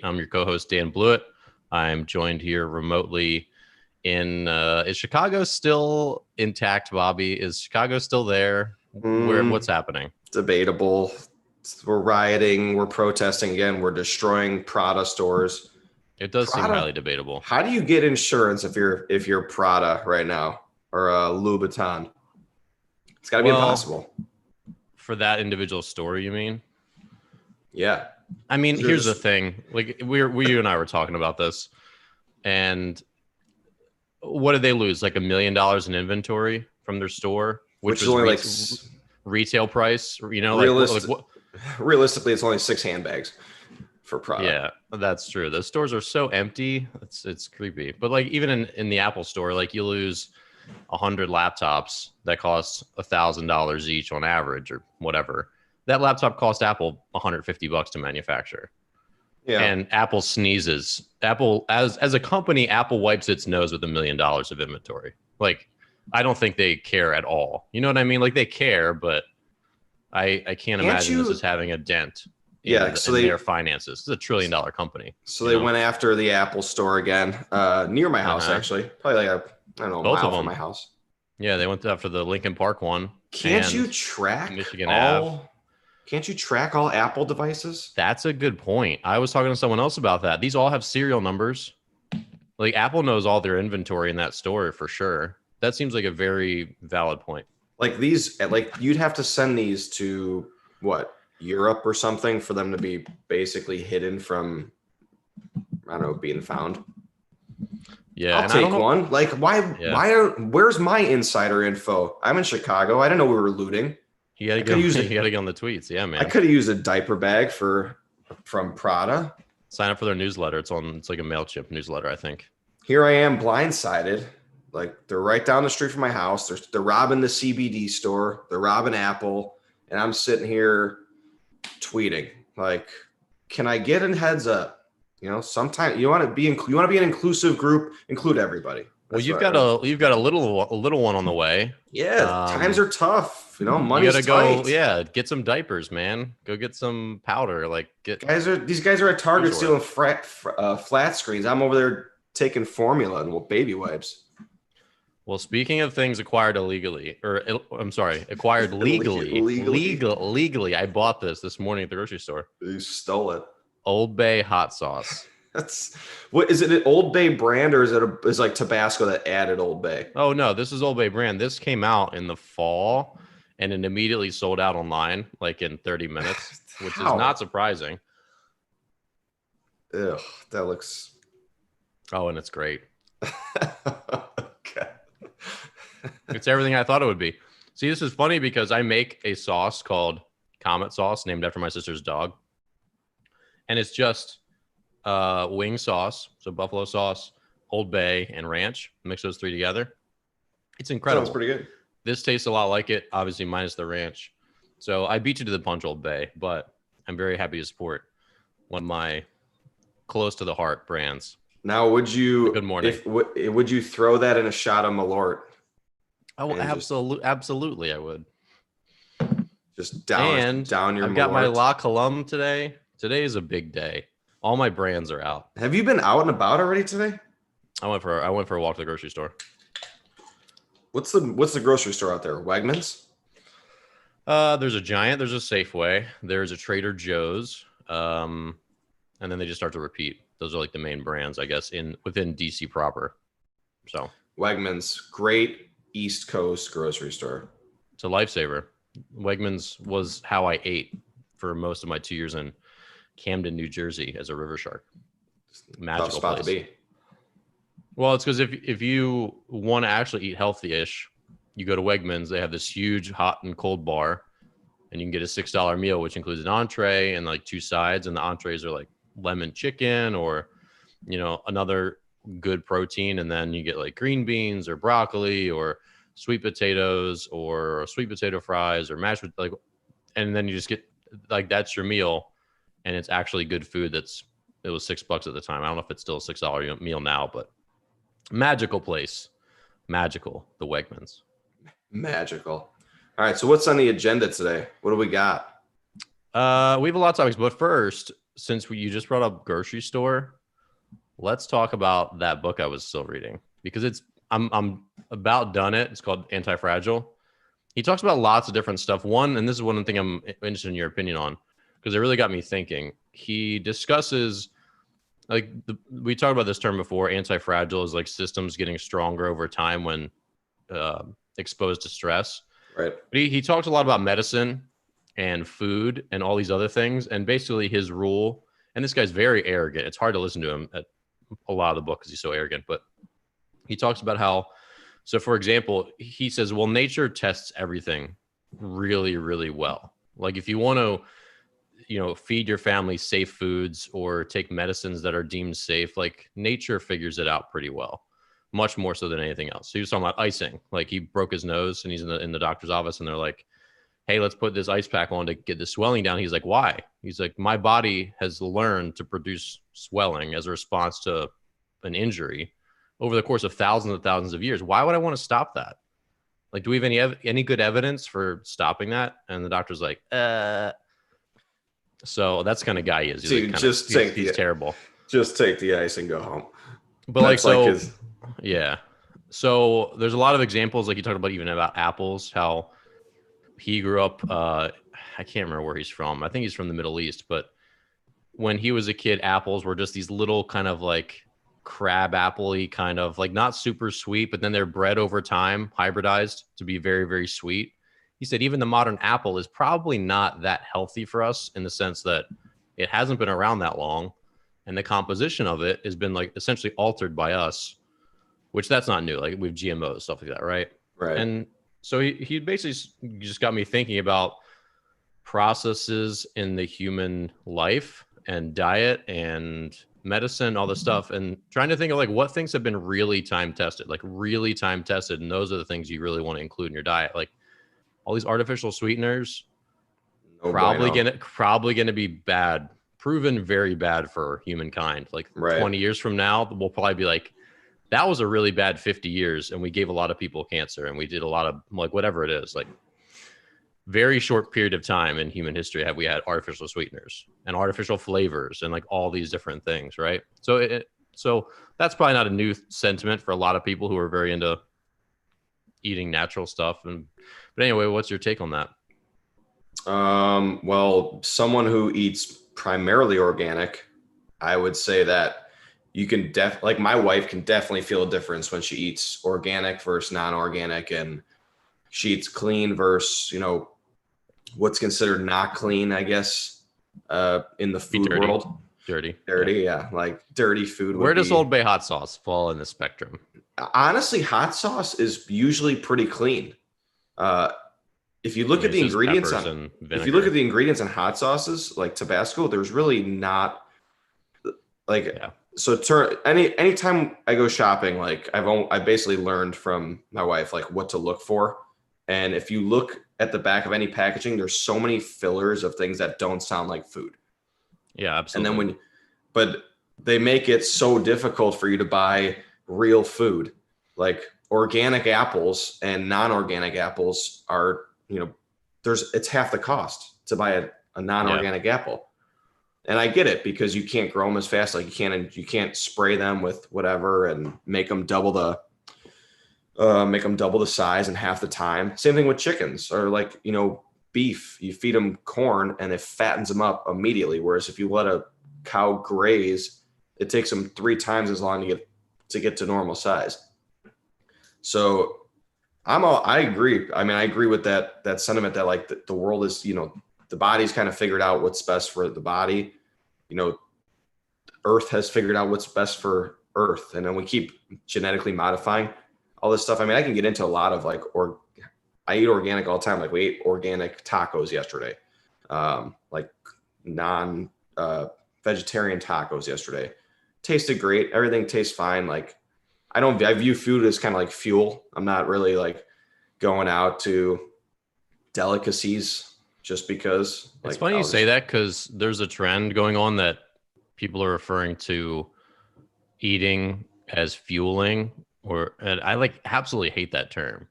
I'm your co-host, Dan Blewett. I'm joined here remotely in, is Chicago still intact, Bobby? Is Chicago still there? What's happening? Debatable. We're rioting. We're protesting again. We're destroying Prada stores. It does seem highly debatable. How do you get insurance if you're Prada right now or Louboutin? It's got to be impossible. For that individual store, you mean? Yeah. I mean, here's the thing. Like you and I were talking about this, and what did they lose? Like $1 million in inventory from their store, which is only retail price. You know, realistically, it's only 6 handbags for Prada. Yeah, that's true. Those stores are so empty. It's creepy. But like even in the Apple store, like you lose 100 laptops that cost $1,000 each on average or whatever. That laptop cost Apple $150 to manufacture. Yeah. And Apple sneezes. Apple, as a company, Apple wipes its nose with $1 million of inventory. Like, I don't think they care at all. You know what I mean? Like, they care, but I can't imagine this is having a dent in their finances. It's a $1 trillion company. So they went after the Apple store again, near my house, actually. Probably like a mile from my house. Yeah, they went after the Lincoln Park one. Can't you track Michigan Ave? Can't you track all Apple devices? That's a good point. I was talking to someone else about that. These all have serial numbers. Like Apple knows all their inventory in that store for sure. That seems like a very valid point. Like you'd have to send these to Europe or something for them to be basically hidden from, I don't know, being found. Yeah, I'll take one. Like, where's my insider info? I'm in Chicago. I didn't know we were looting. You gotta go on the tweets. Yeah, man. I could have used a diaper bag from Prada. Sign up for their newsletter. It's like a MailChimp newsletter, I think. Here I am blindsided. Like they're right down the street from my house. They're robbing the CBD store. They're robbing Apple. And I'm sitting here tweeting. Like, can I get a heads up? You know, sometimes you want to be an inclusive group, include everybody. Well, you've got a little one on the way. Yeah, times are tough. You know, money's tight. Go. Yeah, get some diapers, man. Go get some powder. Like, these guys are at Target stealing flat screens. I'm over there taking formula and baby wipes. Well, speaking of things acquired legally, legally, I bought this morning at the grocery store. You stole it. Old Bay hot sauce. What is it? An Old Bay brand, or is like Tabasco that added Old Bay? Oh no, this is Old Bay brand. This came out in the fall, and it immediately sold out online, like in 30 minutes, which is not surprising. Ugh, that looks. Oh, and it's great. Okay. It's everything I thought it would be. See, this is funny because I make a sauce called Comet sauce, named after my sister's dog, and it's just wing sauce, so buffalo sauce, Old Bay, and ranch. Mix those 3 together. It's incredible. Sounds pretty good. This tastes a lot like it, obviously minus the ranch. So I beat you to the punch, Old Bay, but I'm very happy to support one of my close to the heart brands. Now, would you? Good morning. Would you throw that in a shot of Malort? Oh, absolutely, I would. Just down your. I've got my La Colombe today. Today is a big day. All my brands are out. Have you been out and about already today? I went for a walk to the grocery store. What's the grocery store out there? Wegmans? There's a Giant, there's a Safeway, there's a Trader Joe's, and then they just start to repeat. Those are like the main brands, I guess, within DC proper. So Wegmans, great East Coast grocery store. It's a lifesaver. Wegmans was how I ate for most of my 2 years in Camden, New Jersey, as a river shark. Magical tough spot place to be. Well, it's because if you want to actually eat healthy-ish, you go to Wegmans. They have this huge hot and cold bar, and you can get a $6 meal, which includes an entree and like 2 sides. And the entrees are like lemon chicken or, another good protein. And then you get like green beans or broccoli or sweet potatoes or sweet potato fries or mashed, and then you just get like, that's your meal. And it's actually good food. It was $6 at the time. I don't know if it's still a $6 meal now, but magical place. Magical. The Wegmans. Magical. All right. So what's on the agenda today? What do we got? We have a lot of topics, but first, since you just brought up grocery store, let's talk about that book I was still reading, because I'm about done it. It's called Anti-Fragile. He talks about lots of different stuff. One, and this is one thing I'm interested in your opinion on, because it really got me thinking. He discusses, like, we talked about this term before. Anti-fragile is like systems getting stronger over time when exposed to stress. Right. But he talks a lot about medicine and food and all these other things. And basically his rule, and this guy's very arrogant. It's hard to listen to him at a lot of the book because he's so arrogant. But he talks about how, so for example, he says, well, nature tests everything really, really well. Like if you want to, feed your family safe foods or take medicines that are deemed safe, like nature figures it out pretty well, much more so than anything else. So he was talking about icing. Like he broke his nose and he's in the doctor's office and they're like, hey, let's put this ice pack on to get the swelling down. He's like, why? He's like, my body has learned to produce swelling as a response to an injury over the course of thousands and thousands of years. Why would I want to stop that? Like, do we have any good evidence for stopping that? And the doctor's like, So that's the kind of guy he is. He's, like, he's terrible. Just take the ice and go home. But yeah. So there's a lot of examples, like you talked about, even about apples, how he grew up. I can't remember where he's from. I think he's from the Middle East. But when he was a kid, apples were just these little kind of like crab apple-y, kind of like not super sweet, but then they're bred over time, hybridized to be very, very sweet. He said even the modern apple is probably not that healthy for us, in the sense that it hasn't been around that long, and the composition of it has been like essentially altered by us, which that's not new. Like we have GMOs, stuff like that, right? Right. And so he basically just got me thinking about processes in the human life and diet and medicine, all this stuff, and trying to think of like what things have been really time tested, and those are the things you really want to include in your diet. Like all these artificial sweeteners, probably gonna be bad, proven very bad for humankind. Like 20 years from now, we'll probably be like, that was a really bad 50 years, and we gave a lot of people cancer, and we did a lot of like whatever it is. Like very short period of time in human history have we had artificial sweeteners and artificial flavors and like all these different things, right? So so that's probably not a new sentiment for a lot of people who are very into eating natural stuff. But anyway, what's your take on that? Well, someone who eats primarily organic, I would say that you can like my wife can definitely feel a difference when she eats organic versus non-organic, and she eats clean versus, what's considered not clean, I guess, in the food world. Dirty. Yeah. Like dirty food. Where does Old Bay hot sauce fall in the spectrum? Honestly, hot sauce is usually pretty clean. If you look at the ingredients on hot sauces, like Tabasco, there's really not like, so anytime I go shopping, like I basically learned from my wife, like what to look for. And if you look at the back of any packaging, there's so many fillers of things that don't sound like food. Yeah, absolutely. And then but they make it so difficult for you to buy real food. Like organic apples and non-organic apples are, it's half the cost to buy a non-organic apple. And I get it, because you can't grow them as fast. Like you can't spray them with whatever and make them double the size in half the time. Same thing with chickens, or like, beef. You feed them corn and it fattens them up immediately. Whereas if you let a cow graze, it takes them 3 times as long to get to normal size. So I agree. I mean, I agree with that sentiment that like the world is, the body's kind of figured out what's best for the body. Earth has figured out what's best for Earth. And then we keep genetically modifying all this stuff. I mean, I can get into a lot of like, I eat organic all the time. Like we ate organic tacos yesterday, like vegetarian tacos yesterday. Tasted great. Everything tastes fine. Like I view food as kind of like fuel. I'm not really like going out to delicacies just because. It's funny you say that, because there's a trend going on that people are referring to eating as fueling, and I like absolutely hate that term.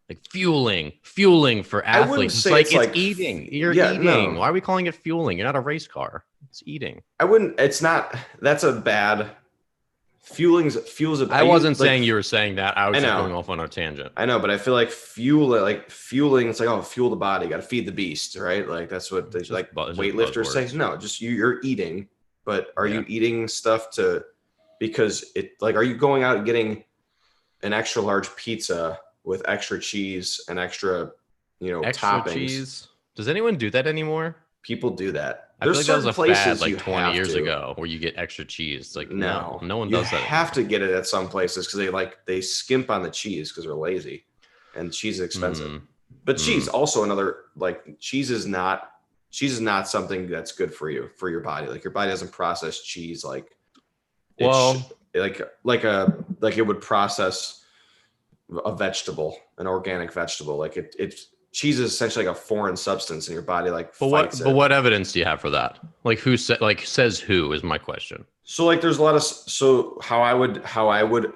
Like fueling for athletes. It's like eating. You're eating. No. Why are we calling it fueling? You're not a race car. It's eating. I wouldn't. It's not. That's a bad. Fuels. I wasn't saying you were saying that. I was I just know. going off on a tangent. I know, but I feel like fueling. It's like, oh, fuel the body. Got to feed the beast, right? Like that's what they, like weightlifters say. No, just you're eating, but are you eating stuff because it, like, are you going out and getting an extra large pizza with extra cheese and extra toppings? Cheese. Does anyone do that anymore? People do that. I feel like that was a fad like 20 years ago where you get extra cheese. Like no one does that. You have to get it at some places because they skimp on the cheese because they're lazy, and cheese is expensive. But cheese also another, like, cheese is not something that's good for your body. Like your body doesn't process cheese like it would process a vegetable, an organic vegetable. Like cheese is essentially like a foreign substance in your body. Like, but what evidence do you have for that? Like says who is my question. So like there's a lot of how I would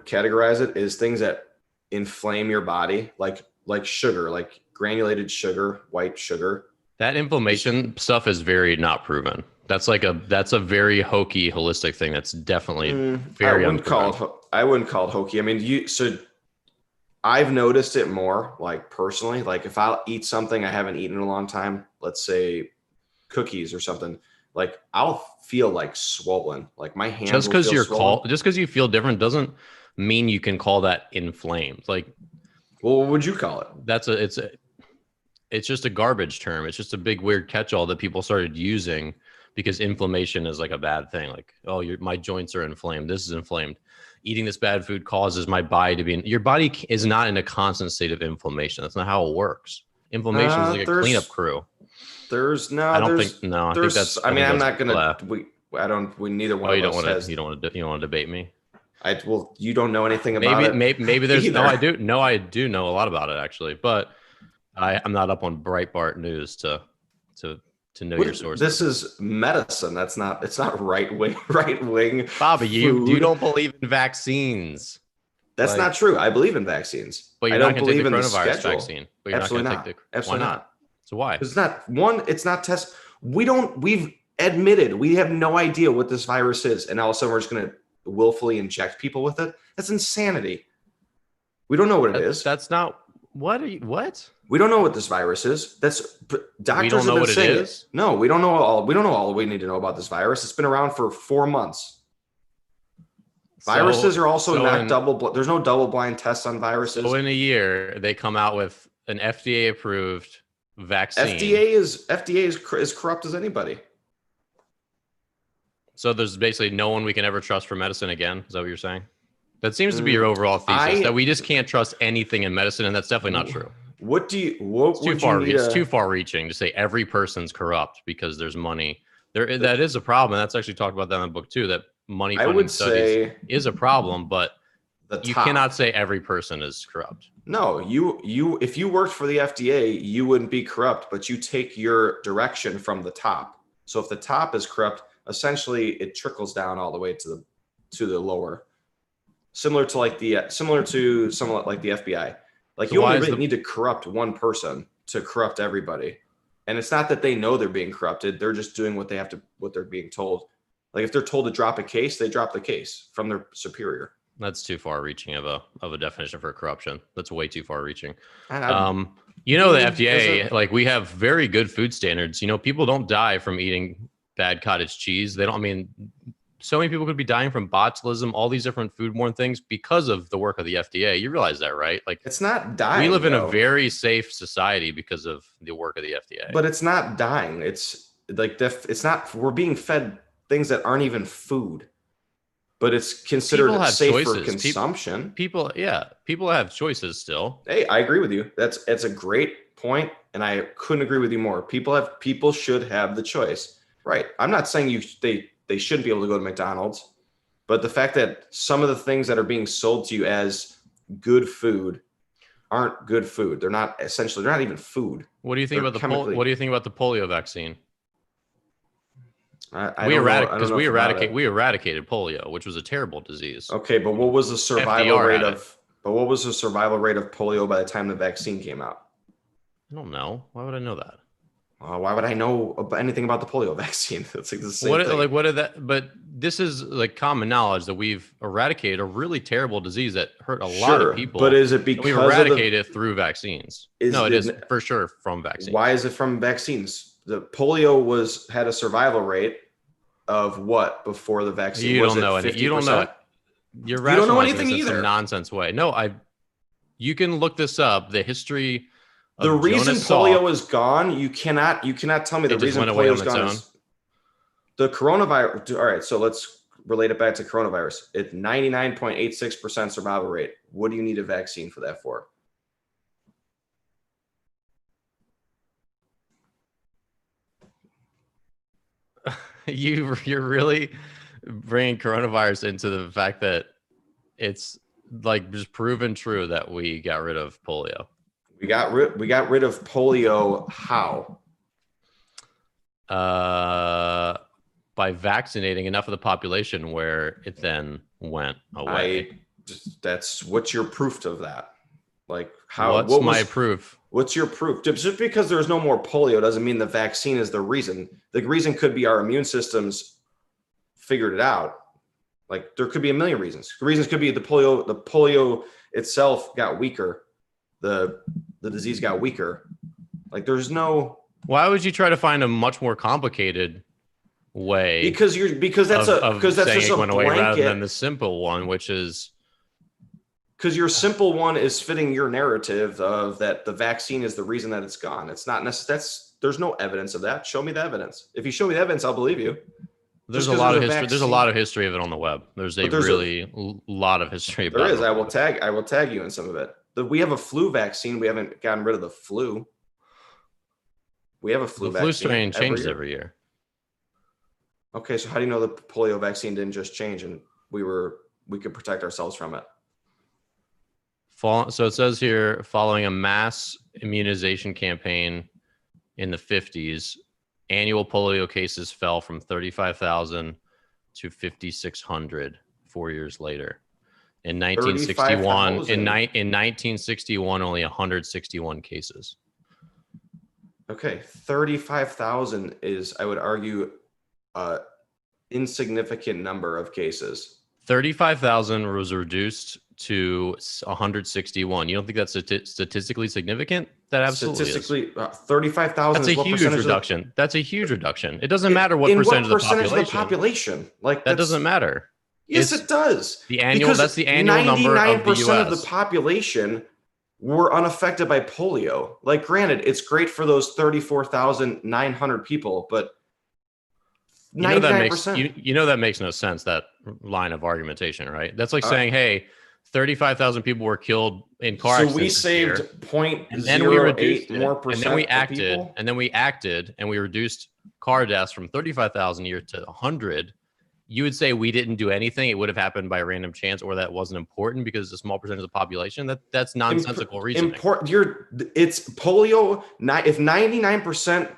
categorize it is things that inflame your body, like sugar, like granulated sugar, white sugar. That inflammation stuff is very not proven. That's a very hokey holistic thing. That's definitely very. I wouldn't call it hokey. I mean, I've noticed it more, like, personally. Like if I'll eat something I haven't eaten in a long time, let's say cookies or something, like I'll feel like swollen, like my hands. Just because you feel different doesn't mean you can call that inflamed. Like, well, what would you call it? It's just a garbage term. It's just a big weird catch-all that people started using because inflammation is like a bad thing. Like, oh, my joints are inflamed. This is inflamed. Eating this bad food causes my body to be your body is not in a constant state of inflammation. That's not how it works. Inflammation is like a cleanup crew. I think that's. I mean, I'm not gonna. We neither one of us has. You don't want to debate me. You don't know anything about it. Maybe there's either. I do know a lot about it actually, but I'm not up on Breitbart News to know your sources. This is medicine. It's not right wing. Bobby, you don't believe in vaccines. That's not true. I believe in vaccines. But you're not going to take the coronavirus vaccine. But you're Absolutely not. Absolutely not. So why? It's not test. We've admitted we have no idea what this virus is, and all of a sudden we're just going to willfully inject people with it. That's insanity. We don't know what it is. That's not what? We don't know what this virus is. Doctors we don't know what it is. No, we don't know all. We don't know all we need to know about this virus. It's been around for 4 months. Viruses are also not there's no double-blind tests on viruses. So in a year, they come out with an FDA-approved vaccine. FDA is as corrupt as anybody. So there's basically no one we can ever trust for medicine again. Is that what you're saying? That seems to be your overall thesis, that we just can't trust anything in medicine, and that's definitely not true. It's too far reaching to say every person's corrupt because there's money. That is a problem. And that's actually talked about that in the book too, that money funding studies is a problem, but you cannot say every person is corrupt. No, if you worked for the FDA, you wouldn't be corrupt, but you take your direction from the top. So if the top is corrupt, essentially it trickles down all the way to the lower. Similar to someone like the FBI. Like, you only really need to corrupt one person to corrupt everybody. And it's not that they know they're being corrupted. They're just doing what they're being told. Like, if they're told to drop a case, they drop the case from their superior. That's too far reaching of a definition for corruption. That's way too far reaching. The FDA, like, we have very good food standards. People don't die from eating bad cottage cheese. So many people could be dying from botulism, all these different foodborne things because of the work of the FDA. You realize that, right? Like, it's not dying. We live in a very safe society because of the work of the FDA. But it's not dying. It's like it's not. We're being fed things that aren't even food, but it's considered safe for consumption. People have choices still. Hey, I agree with you. It's a great point, and I couldn't agree with you more. People should have the choice, right? I'm not saying they shouldn't be able to go to McDonald's, but the fact that some of the things that are being sold to you as good food aren't good food. They're not even food. What do you think about what do you think about the polio vaccine? We eradicated polio, which was a terrible disease. Okay, but what was the survival rate of polio by the time the vaccine came out? I don't know. Why would I know that? Why would I know anything about the polio vaccine? That's like the same thing. Like what are that? But this is like common knowledge that we've eradicated a really terrible disease that hurt a lot of people. But is it we've because eradicated it through vaccines? No, it is for sure from vaccines. Why is it from vaccines? The polio had a survival rate of what before the vaccine? You don't know anything. You don't know it. You don't know anything either. Some nonsense way. No, you can look this up. The history. The reason polio is gone, you cannot tell me the reason polio is gone is the coronavirus. All right, so let's relate it back to coronavirus. It's 99.86% survival rate. What do you need a vaccine for that for? You're really bringing coronavirus into the fact that it's like just proven true that we got rid of polio. We got rid of polio how? By vaccinating enough of the population where it then went away. What's your proof of that? Like how? What's my proof? What's your proof? Just because there's no more polio doesn't mean the vaccine is the reason. The reason could be our immune systems figured it out. Like there could be a million reasons. The reasons could be the polio itself got weaker. The disease got weaker. Like there's no. Why would you try to find a much more complicated way? Because that's just a blanket rather than the simple one, which is. Because your simple one is fitting your narrative of that the vaccine is the reason that it's gone. It's not necessarily. There's no evidence of that. Show me the evidence. If you show me the evidence, I'll believe you. There's a lot of history. There's a lot of history of it on the web. There's a lot of history about it. There is. I will tag you in some of it. We have a flu vaccine. We haven't gotten rid of the flu. We have a flu vaccine. The flu strain changes every year. Okay, so how do you know the polio vaccine didn't just change and we could protect ourselves from it? So it says here, following a mass immunization campaign in the 50s, annual polio cases fell from 35,000 to 5,600 4 years later. In 1961, in 1961, only 161 cases. Okay, 35,000 is, I would argue, insignificant number of cases. 35,000 was reduced to 161. You don't think that's statistically significant? That absolutely statistically, 35,000. That's a huge reduction. That's a huge reduction. It doesn't matter what percentage of the population. Like that doesn't matter. Yes, it does. That's the annual number of the US. 99% of the population were unaffected by polio. Like, granted, it's great for those 34,900 people, but 99%. That makes no sense, that line of argumentation, right? That's like saying, hey, 35,000 people were killed in car accidents. So we saved 0.08 more percent. And then we acted and we reduced car deaths from 35,000 a year to 100. You would say we didn't do anything. It would have happened by random chance, or that wasn't important because it's a small percentage of the population. That's nonsensical reasoning. It's polio. If 99%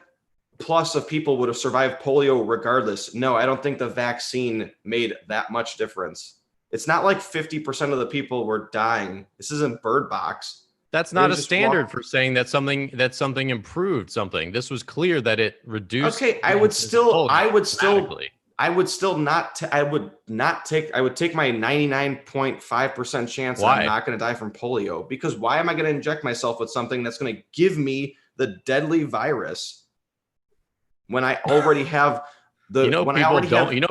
plus of people would have survived polio regardless, no, I don't think the vaccine made that much difference. It's not like 50% of the people were dying. This isn't Bird Box. That's not a standard for saying that something improved something. This was clear that it reduced. Okay, I would take my 99.5% chance that I'm not going to die from polio. Because why am I going to inject myself with something that's going to give me the deadly virus when I already have the?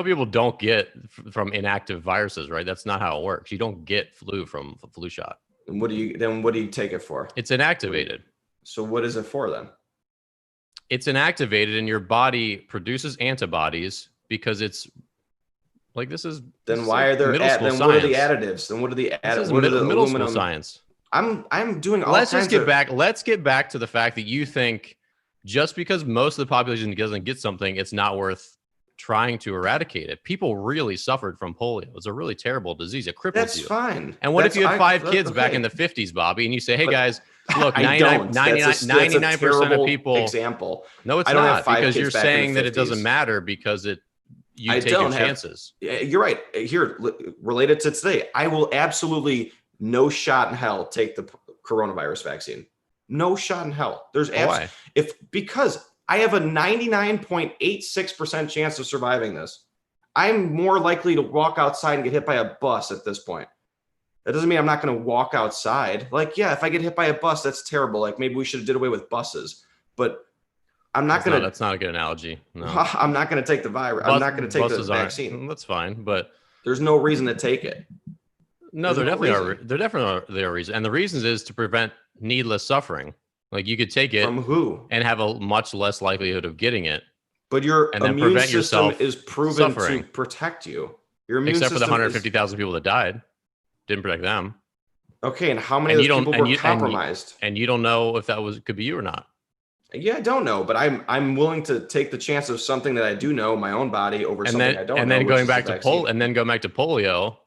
People don't get from inactive viruses, right? That's not how it works. You don't get flu from a flu shot. And what do you take it for? It's inactivated. So what is it for then? It's inactivated, and your body produces antibodies. Because it's like then why are there then what are the additives? Then what are the additives? What are the middle school science? I'm doing all Let's get back to the fact that you think just because most of the population doesn't get something, it's not worth trying to eradicate it. People really suffered from polio. It's a really terrible disease. It cripples you. That's fine. And what if you had 5 kids back in the 50s, Bobby, and you say, hey guys, look, 99% of people. Example. No, it's not, because you're saying that it doesn't matter because you take your chances. You're right. Here, related to today, I will absolutely no shot in hell take the coronavirus vaccine. No shot in hell. There's why? Because I have a 99.86% chance of surviving this. I'm more likely to walk outside and get hit by a bus at this point. That doesn't mean I'm not going to walk outside. Like, yeah, if I get hit by a bus, that's terrible. Like, maybe we should have did away with buses. But I'm not going to. That's not a good analogy. No. I'm not going to take the virus. I'm not going to take the vaccine. That's fine, but there's no reason to take it. No, there definitely are. There definitely are reasons, and the reasons is to prevent needless suffering. Like, you could take it from who and have a much less likelihood of getting it. But your immune system is proven to protect you. Your immune except for the 150,000 people that died, didn't protect them. Okay, and how many of those people were compromised? And you don't know if that could be you or not. Yeah, I don't know, but I'm willing to take the chance of something that I do know, my own body, over something I don't know. And then going back to polio,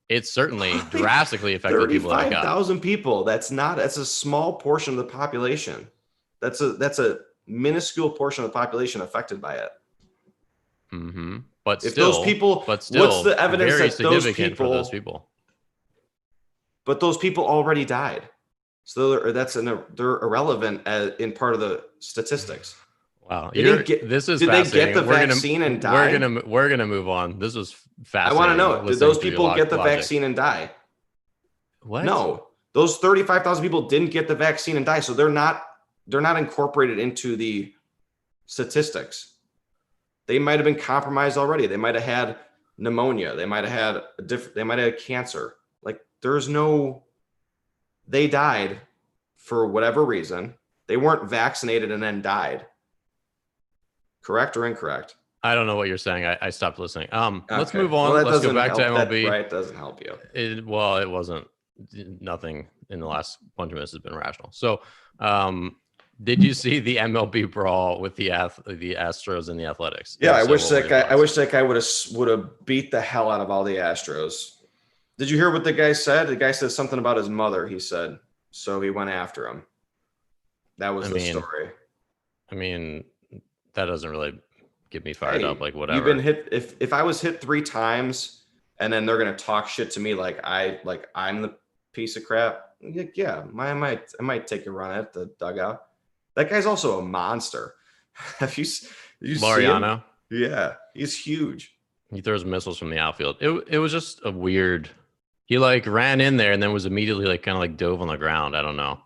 it certainly drastically affected people that got. 35,000 people. That's a small portion of the population. That's a minuscule portion of the population affected by it. Mm-hmm. But if still, those people, what's the evidence that those people? But those people already died, so they're irrelevant in part of the statistics. Wow, this is did fascinating. They get the vaccine and die? We're gonna move on. This was fascinating. I want to know: did those people get the vaccine and die? What? No, those 35,000 people didn't get the vaccine and die, so they're not incorporated into the statistics. They might have been compromised already. They might have had pneumonia. They might have had cancer. Like, they died for whatever reason. They weren't vaccinated and then died. Correct or incorrect? I don't know what you're saying. I stopped listening. Okay. Let's move on. Let's go back to MLB. That doesn't help you. It wasn't. Nothing in the last bunch of minutes has been rational. So, did you see the MLB brawl with the Astros and the Athletics? Yeah, I wish that guy would have beat the hell out of all the Astros. Did you hear what the guy said? The guy said something about his mother. He said so he went after him. That was the story. I mean, that doesn't really get me fired up. Like, whatever. You've been hit. If I was hit 3 times and then they're gonna talk shit to me like I'm the piece of crap. Yeah, I might take a run at the dugout. That guy's also a monster. Have you Mariano? See him? Yeah, he's huge. He throws missiles from the outfield. It was just a weird. He ran in there and then was immediately kind of dove on the ground. I don't know.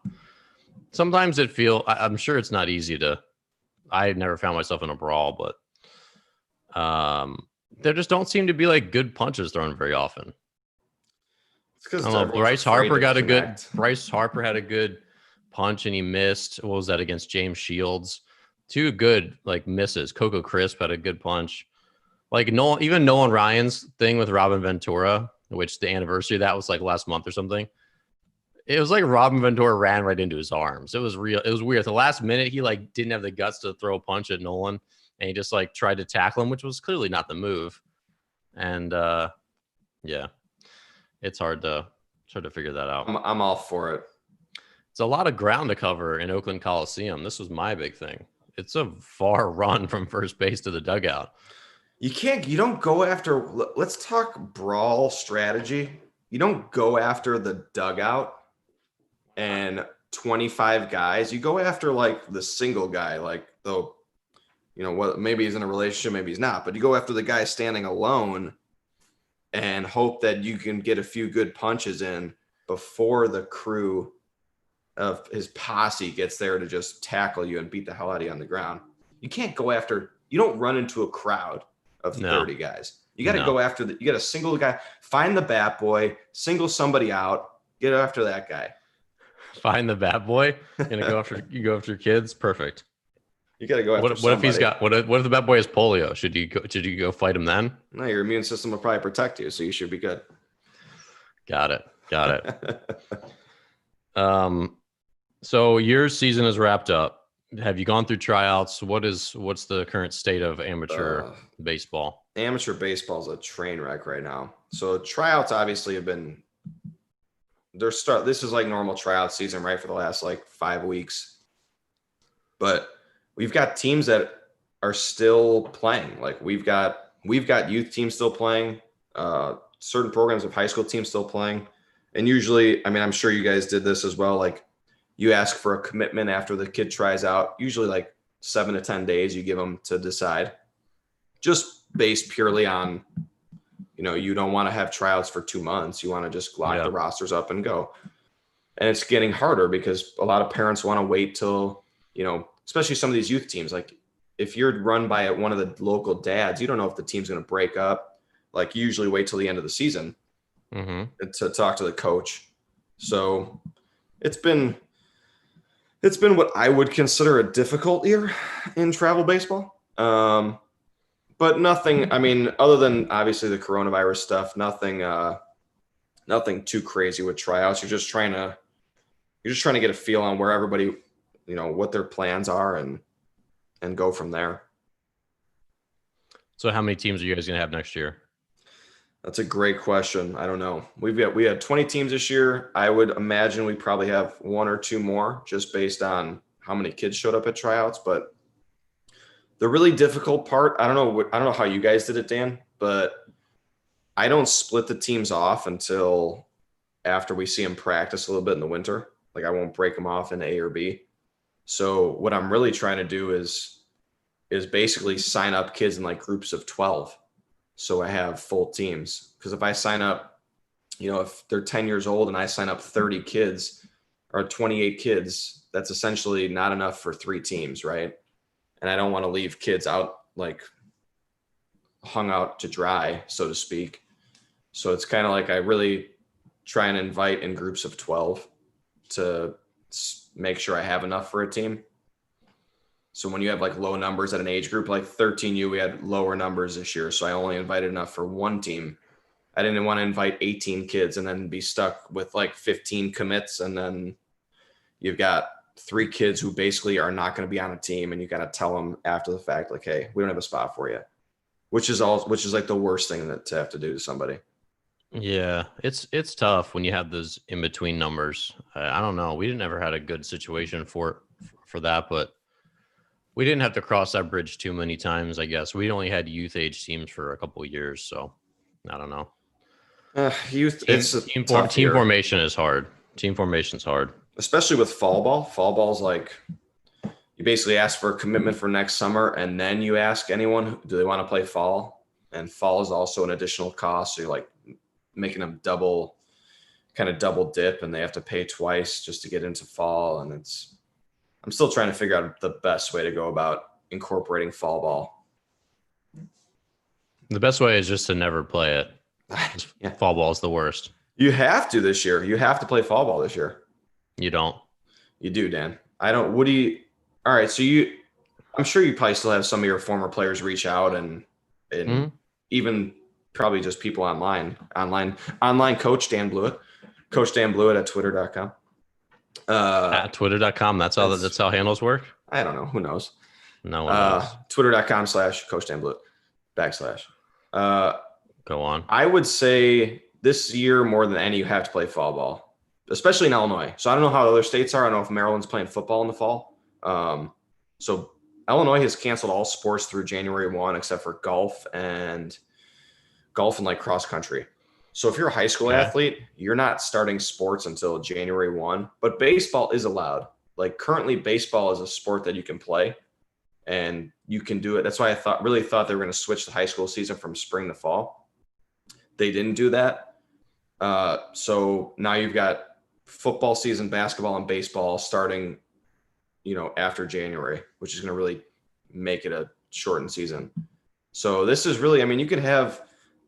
Sometimes I'm sure it's not easy to. I never found myself in a brawl, but there just don't seem to be good punches thrown very often. It's because Bryce Harper had a good punch and he missed. What was that against James Shields? 2 good misses. Coco Crisp had a good punch. Even Nolan Ryan's thing with Robin Ventura, which the anniversary of that was last month or something. It was Robin Ventura ran right into his arms. It was real. It was weird. At the last minute, he didn't have the guts to throw a punch at Nolan, and he just tried to tackle him, which was clearly not the move. And yeah, it's hard to figure that out. I'm all for it. It's a lot of ground to cover in Oakland Coliseum. This was my big thing. It's a far run from first base to the dugout. You don't go after. Let's talk brawl strategy. You don't go after the dugout and 25 guys. You go after the single guy, maybe he's in a relationship, maybe he's not, but you go after the guy standing alone and hope that you can get a few good punches in before the crew of his posse gets there to just tackle you and beat the hell out of you on the ground. You don't run into a crowd of 30 guys. You got to go after you got a single guy, find the bat boy, single somebody out, get after that guy. Find the bat boy. You go after kids. Perfect. You got to go after what if he's got, what if the bat boy has polio? Should you go fight him then? No, your immune system will probably protect you. So you should be good. Got it. So your season is wrapped up. Have you gone through tryouts? What's the current state of amateur baseball? Amateur baseball is a train wreck right now. So tryouts obviously have been this is normal tryout season, right? For the last 5 weeks. But we've got teams that are still playing. We've got youth teams still playing, certain programs of high school teams still playing. And usually, I'm sure you guys did this as well. You ask for a commitment after the kid tries out, usually 7 to 10 days you give them to decide, just based purely on, you don't want to have tryouts for 2 months. You want to just lock the rosters up and go. And it's getting harder because a lot of parents want to wait till, especially some of these youth teams. Like if you're run by one of the local dads, you don't know if the team's going to break up. Like you usually wait till the end of the season to talk to the coach. So it's been what I would consider a difficult year in travel baseball. But nothing, I mean, other than obviously the coronavirus stuff, nothing too crazy with tryouts. You're just trying to get a feel on where everybody, what their plans are and go from there. So how many teams are you guys going to have next year? That's a great question. I don't know. We had 20 teams this year. I would imagine we probably have 1 or 2 more just based on how many kids showed up at tryouts. But the really difficult part, I don't know how you guys did it, Dan, but I don't split the teams off until after we see them practice a little bit in the winter. Like I won't break them off in A or B. So what I'm really trying to do is basically sign up kids in like groups of 12. So I have full teams. Because if I sign up, if they're 10 years old and I sign up 30 kids or 28 kids, that's essentially not enough for 3 teams, right? And I don't want to leave kids out, like hung out to dry, so to speak. So it's kind of like I really try and invite in groups of 12 to make sure I have enough for a team. So when you have like low numbers at an age group, like 13U, we had lower numbers this year. So I only invited enough for 1 team. I didn't want to invite 18 kids and then be stuck with like 15 commits. And then you've got 3 kids who basically are not going to be on a team. And you got to tell them after the fact, like, hey, we don't have a spot for you, which is like the worst thing to have to do to somebody. Yeah, it's tough when you have those in between numbers. I don't know. We didn't ever had a good situation for that, but we didn't have to cross that bridge too many times, I guess. We only had youth age teams for a couple of years, so I don't know. Team formation is hard. Team formation is hard, especially with fall ball. Fall ball's like you basically ask for a commitment for next summer, and then you ask anyone, do they want to play fall? And fall is also an additional cost, so you're like making them double dip, and they have to pay twice just to get into fall, and I'm still trying to figure out the best way to go about incorporating fall ball. The best way is just to never play it. Yeah. Fall ball is the worst. You have to this year. You have to play fall ball this year. You don't. You do, Dan. I don't. All right. So I'm sure you probably still have some of your former players reach out and even probably just people online coach Dan Blewett at twitter.com. At twitter.com. That's how handles work. I don't know. Who knows? No one knows. Twitter.com/Coach Dan Blewett /. Go on. I would say this year more than any, you have to play fall ball, especially in Illinois. So I don't know how other states are. I don't know if Maryland's playing football in the fall. So Illinois has canceled all sports through January 1, except for golf and like cross country. So if you're a high school athlete, you're not starting sports until January 1, but baseball is allowed. Like currently baseball is a sport that you can play and you can do it. That's why I really thought they were going to switch the high school season from spring to fall. They didn't do that. So now you've got football season, basketball and baseball starting, after January, which is going to really make it a shortened season. So this is really, you could have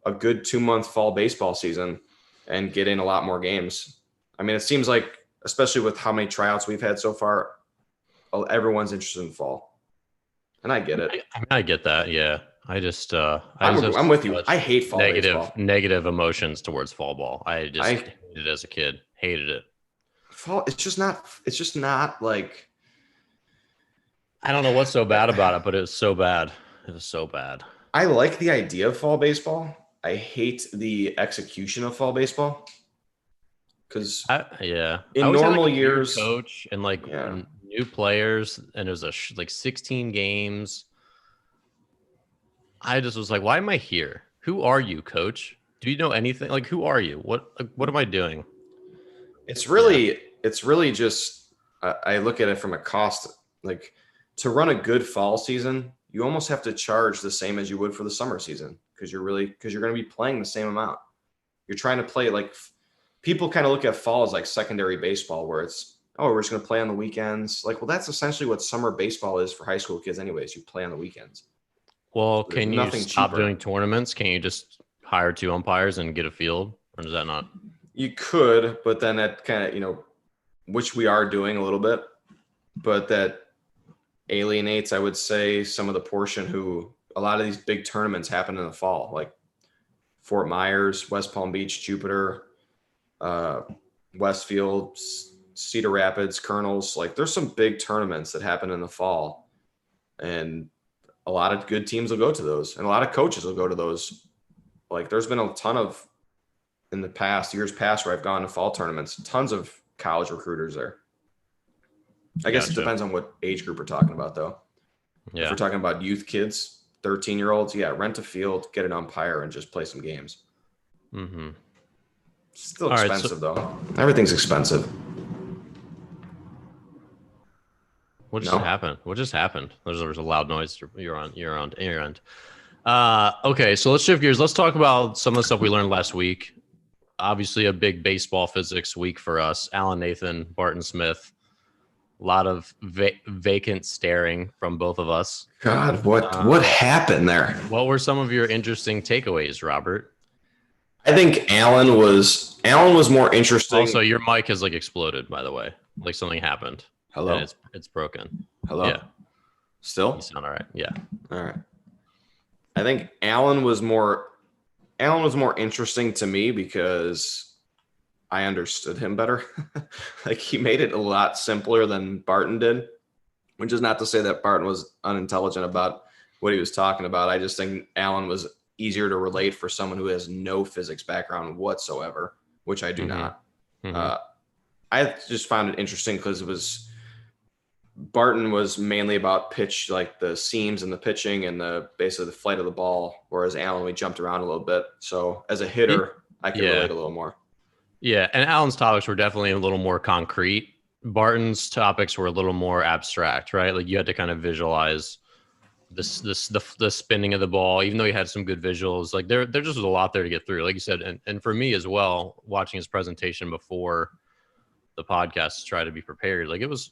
a good 2-month fall baseball season and get in a lot more games. It seems like, especially with how many tryouts we've had so far, everyone's interested in fall. And I get it. I get that. Yeah. I'm with you. I hate fall baseball. Negative emotions towards fall ball. I hated it as a kid. Hated it. Fall. It's just not like. I don't know what's so bad about it, but it was so bad. It was so bad. I like the idea of fall baseball. I hate the execution of fall baseball. Because in normal years, coach and new players, and there's 16 games. I just was like, why am I here? Who are you, coach? Do you know anything? Like, who are you? What am I doing? It's really just, I look at it from a cost. Like, to run a good fall season, you almost have to charge the same as you would for the summer season because you're going to be playing the same amount. You're trying to play like people kind of look at fall as like secondary baseball where it's, oh, we're just going to play on the weekends. Like, well, that's essentially what summer baseball is for high school kids anyways. You play on the weekends. Well, So can you stop doing tournaments? Can you just hire 2 umpires and get a field? Or does that not? You could, but then that kind of, you know, which we are doing a little bit, but that alienates, I would say, some of the portion who a lot of these big tournaments happen in the fall, like Fort Myers, West Palm Beach, Jupiter, Westfield, Cedar Rapids, Colonels. Like there's some big tournaments that happen in the fall, and a lot of good teams will go to those, and a lot of coaches will go to those. Like there's been a ton of in the past years past where I've gone to fall tournaments, tons of college recruiters there. I guess it depends on what age group we're talking about, though. Yeah. If we're talking about youth kids, 13-year-olds, yeah, rent a field, get an umpire, and just play some games. Mm-hmm. Still expensive, though. Everything's expensive. What just happened? What just happened? There's a loud noise. You're on your end. Okay, so let's shift gears. Let's talk about some of the stuff we learned last week. Obviously, a big baseball physics week for us. Alan Nathan, Barton Smith. A lot of vacant staring from both of us. God, what happened there? What were some of your interesting takeaways, Robert? I think Alan was more interesting. Also, your mic has like exploded, by the way. Like something happened. Hello. And it's broken. Hello. Yeah. Still? You sound all right. Yeah. All right. I think Alan was more interesting to me because I understood him better. Like he made it a lot simpler than Barton did, which is not to say that Barton was unintelligent about what he was talking about. I just think Alan was easier to relate for someone who has no physics background whatsoever, which I do not. Mm-hmm. I just found it interesting because Barton was mainly about pitch, like the seams and the pitching and basically the flight of the ball, whereas Alan, we jumped around a little bit. So as a hitter, I could relate a little more. Yeah, and Alan's topics were definitely a little more concrete. Barton's topics were a little more abstract, right? Like you had to kind of visualize the spinning of the ball, even though he had some good visuals. Like there just was a lot there to get through, like you said. And for me as well, watching his presentation before the podcast to try to be prepared, like it was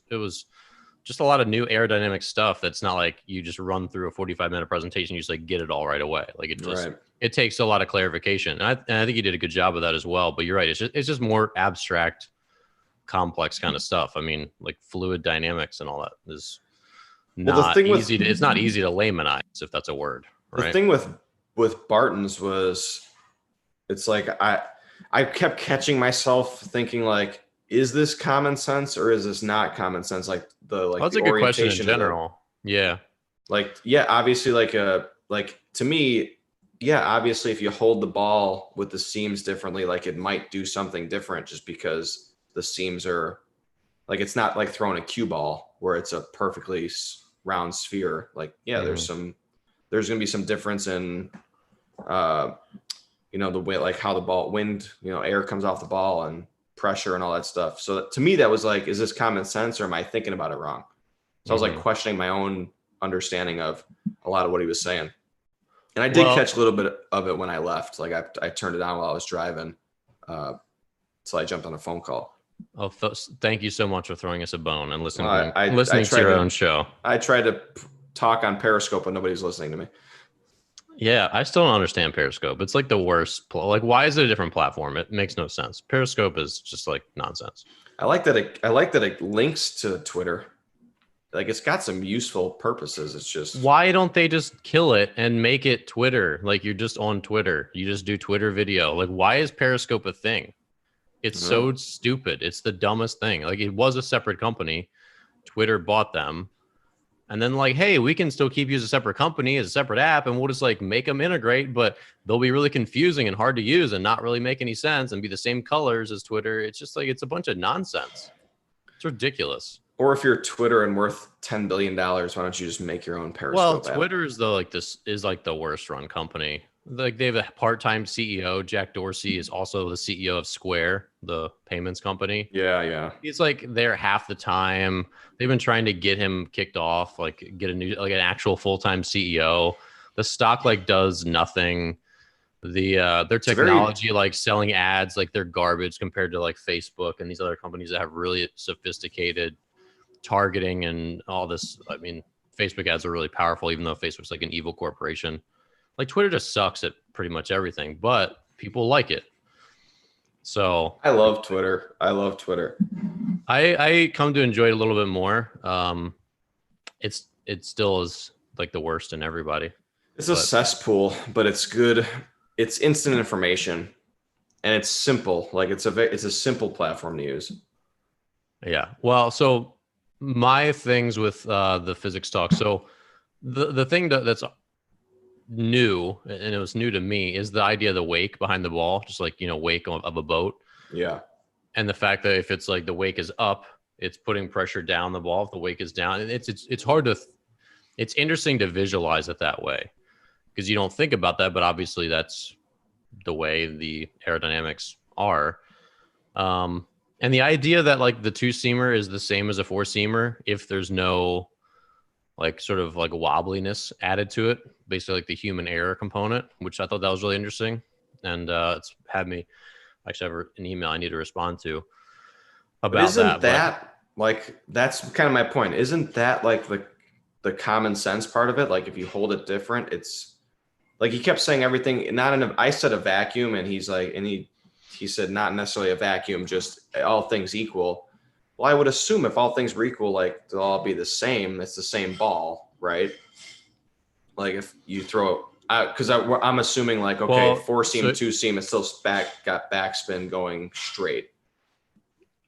just a lot of new aerodynamic stuff. That's not like you just run through a 45-minute presentation, you just like get it all right away. Like it takes a lot of clarification. And I think you did a good job of that as well, but you're right. It's just more abstract, complex kind of stuff. I mean, like fluid dynamics and all that is not easy it's not easy to laymanize, if that's a word. Right. The thing with Barton's was it's like, I kept catching myself thinking like, is this common sense or is this not common sense? Like that's a good question in general. Yeah. Like, yeah, obviously like to me, yeah, obviously if you hold the ball with the seams differently, like it might do something different just because the seams are like, it's not like throwing a cue ball where it's a perfectly round sphere. Like, yeah, there's going to be some difference in, the way, like how the ball wind, air comes off the ball and pressure and all that stuff. So to me, that was like, is this common sense or am I thinking about it wrong? So I was like questioning my own understanding of a lot of what he was saying. And I did catch a little bit of it when I left. Like I turned it on while I was driving. So I jumped on a phone call. Oh, thank you so much for throwing us a bone and listening to your own show. I tried to talk on Periscope, but nobody's listening to me. Yeah, I still don't understand Periscope. It's like the worst. Like, why is it a different platform? It makes no sense. Periscope is just like nonsense. I like that it links to Twitter. Like it's got some useful purposes. It's just, why don't they just kill it and make it Twitter? Like you're just on Twitter. You just do Twitter video. Like, why is Periscope a thing? It's so stupid. It's the dumbest thing. Like it was a separate company. Twitter bought them. And then like, hey, we can still keep you as a separate company, as a separate app, and we'll just like make them integrate, but they'll be really confusing and hard to use and not really make any sense and be the same colors as Twitter. It's just like, it's a bunch of nonsense. It's ridiculous. Or if you're Twitter and worth $10 billion, why don't you just make your own Periscope app? Twitter is the worst run company. Like they have a part-time CEO. Jack Dorsey is also the CEO of Square, the payments company. Yeah, yeah. He's like there half the time. They've been trying to get him kicked off, like get a new, like an actual full-time CEO. The stock like does nothing. Their It's a very technology, like selling ads, like they're garbage compared to like Facebook and these other companies that have really sophisticated targeting and all this. I mean, Facebook ads are really powerful, even though Facebook's like an evil corporation. Like Twitter just sucks at pretty much everything, but people like it. So I love Twitter. I love Twitter. I come to enjoy it a little bit more. It still is like the worst in everybody. It's a cesspool, but it's good. It's instant information, and it's simple. Like it's a simple platform to use. Yeah. Well, so my things with the physics talk. So the thing that's new, and it was new to me, is the idea of the wake behind the ball, just like, you know, wake of a boat. Yeah. And the fact that if it's like the wake is up, it's putting pressure down the ball. If the wake is down, and it's hard to, it's interesting to visualize it that way because you don't think about that, but obviously that's the way the aerodynamics are. And the idea that like the two seamer is the same as a four seamer if there's no like sort of like wobbliness added to it, basically like the human error component, which I thought that was really interesting. And it's had me actually have an email I need to respond to about but isn't that. like that's kind of my point. Isn't that like the common sense part of it? Like if you hold it different, it's like he kept saying everything not in a, I said a vacuum, and he's like, and he said not necessarily a vacuum, just all things equal. Well, I would assume if all things were equal, like they'll all be the same. It's the same ball, right? Like if you throw out, because I'm assuming like, okay, Well, four seam, so two seam, it's still got backspin going straight.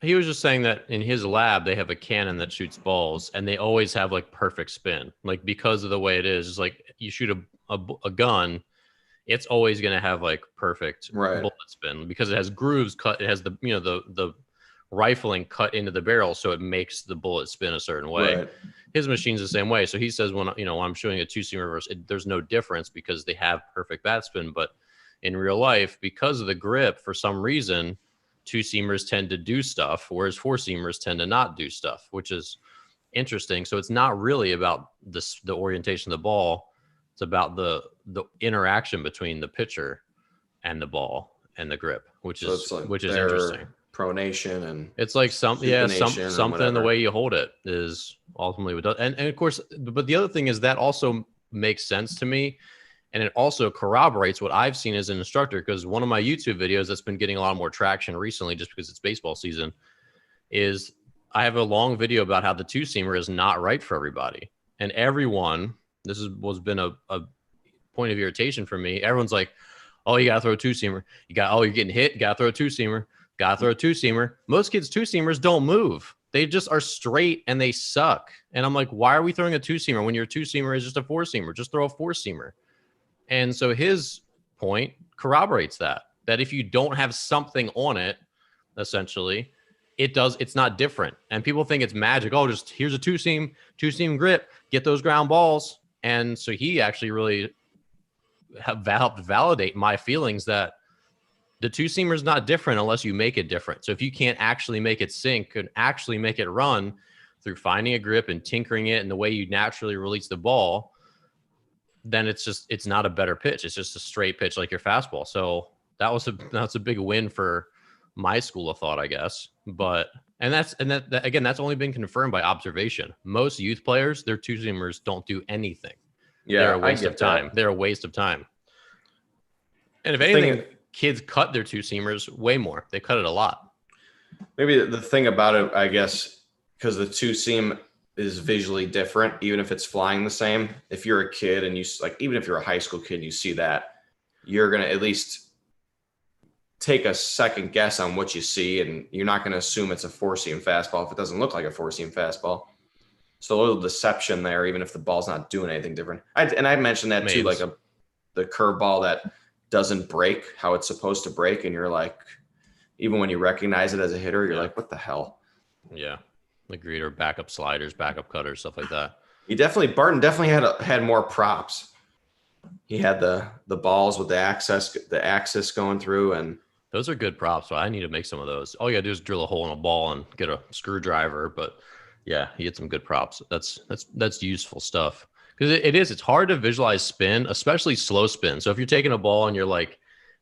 he was just saying that in his lab, they have a cannon that shoots balls and they always have like perfect spin, like because of the way it is. It's like you shoot a gun, it's always going to have like perfect bullet spin because it has grooves cut. It has the, you know, the rifling cut into the barrel. So it makes the bullet spin a certain way. Right. His machine's the same way. So he says when, you know, when I'm showing a two seam reverse, there's no difference because they have perfect bat spin. But in real life, because of the grip, for some reason, two seamers tend to do stuff, whereas four seamers tend to not do stuff, which is interesting. So it's not really about the orientation of the ball. It's about the interaction between the pitcher and the ball and the grip, which is interesting. Pronation and it's like something in the way you hold it is ultimately what does. And of course, but the other thing is that also makes sense to me. And it also corroborates what I've seen as an instructor, because one of my YouTube videos that's been getting a lot more traction recently, just because it's baseball season, is I have a long video about how the two seamer is not right for everybody. And everyone, this has been a point of irritation for me. Everyone's like, oh, you got to throw a two seamer. You're getting hit. You got to throw a two seamer. Got to throw a two seamer. Most kids' two seamers don't move. They just are straight and they suck. And I'm like, why are we throwing a two seamer when your two seamer is just a four seamer? Just throw a four seamer. And so his point corroborates that if you don't have something on it, essentially, it's not different. And people think it's magic. Oh, just here's a two seam grip, get those ground balls. And so he actually really helped validate my feelings that the two seamer is not different unless you make it different. So if you can't actually make it sink and actually make it run through finding a grip and tinkering it and the way you naturally release the ball, then it's not a better pitch. It's just a straight pitch like your fastball. So that's a big win for my school of thought, I guess. But that again, that's only been confirmed by observation. Most youth players, their two seamers don't do anything. Yeah, they're a waste of time. They're a waste of time. And if anything, kids cut their two seamers way more. They cut it a lot. Maybe the thing about it, I guess, because the two seam is visually different, even if it's flying the same. If you're a kid and you like, even if you're a high school kid, and you see that, you're going to at least take a second guess on what you see. And you're not going to assume it's a four seam fastball if it doesn't look like a four seam fastball. So a little deception there, even if the ball's not doing anything different. I mentioned that too, like the curveball that doesn't break how it's supposed to break. And you're like, even when you recognize it as a hitter, you're like, what the hell? Yeah. Agreed. Or backup sliders, backup cutters, stuff like that. Barton definitely had more props. He had the balls with the axis going through, and Those are good props. So I need to make some of those. All you gotta do is drill a hole in a ball and get a screwdriver. But yeah, he had some good props. That's useful stuff. Because it's hard to visualize spin, especially slow spin. So if you're taking a ball and you're like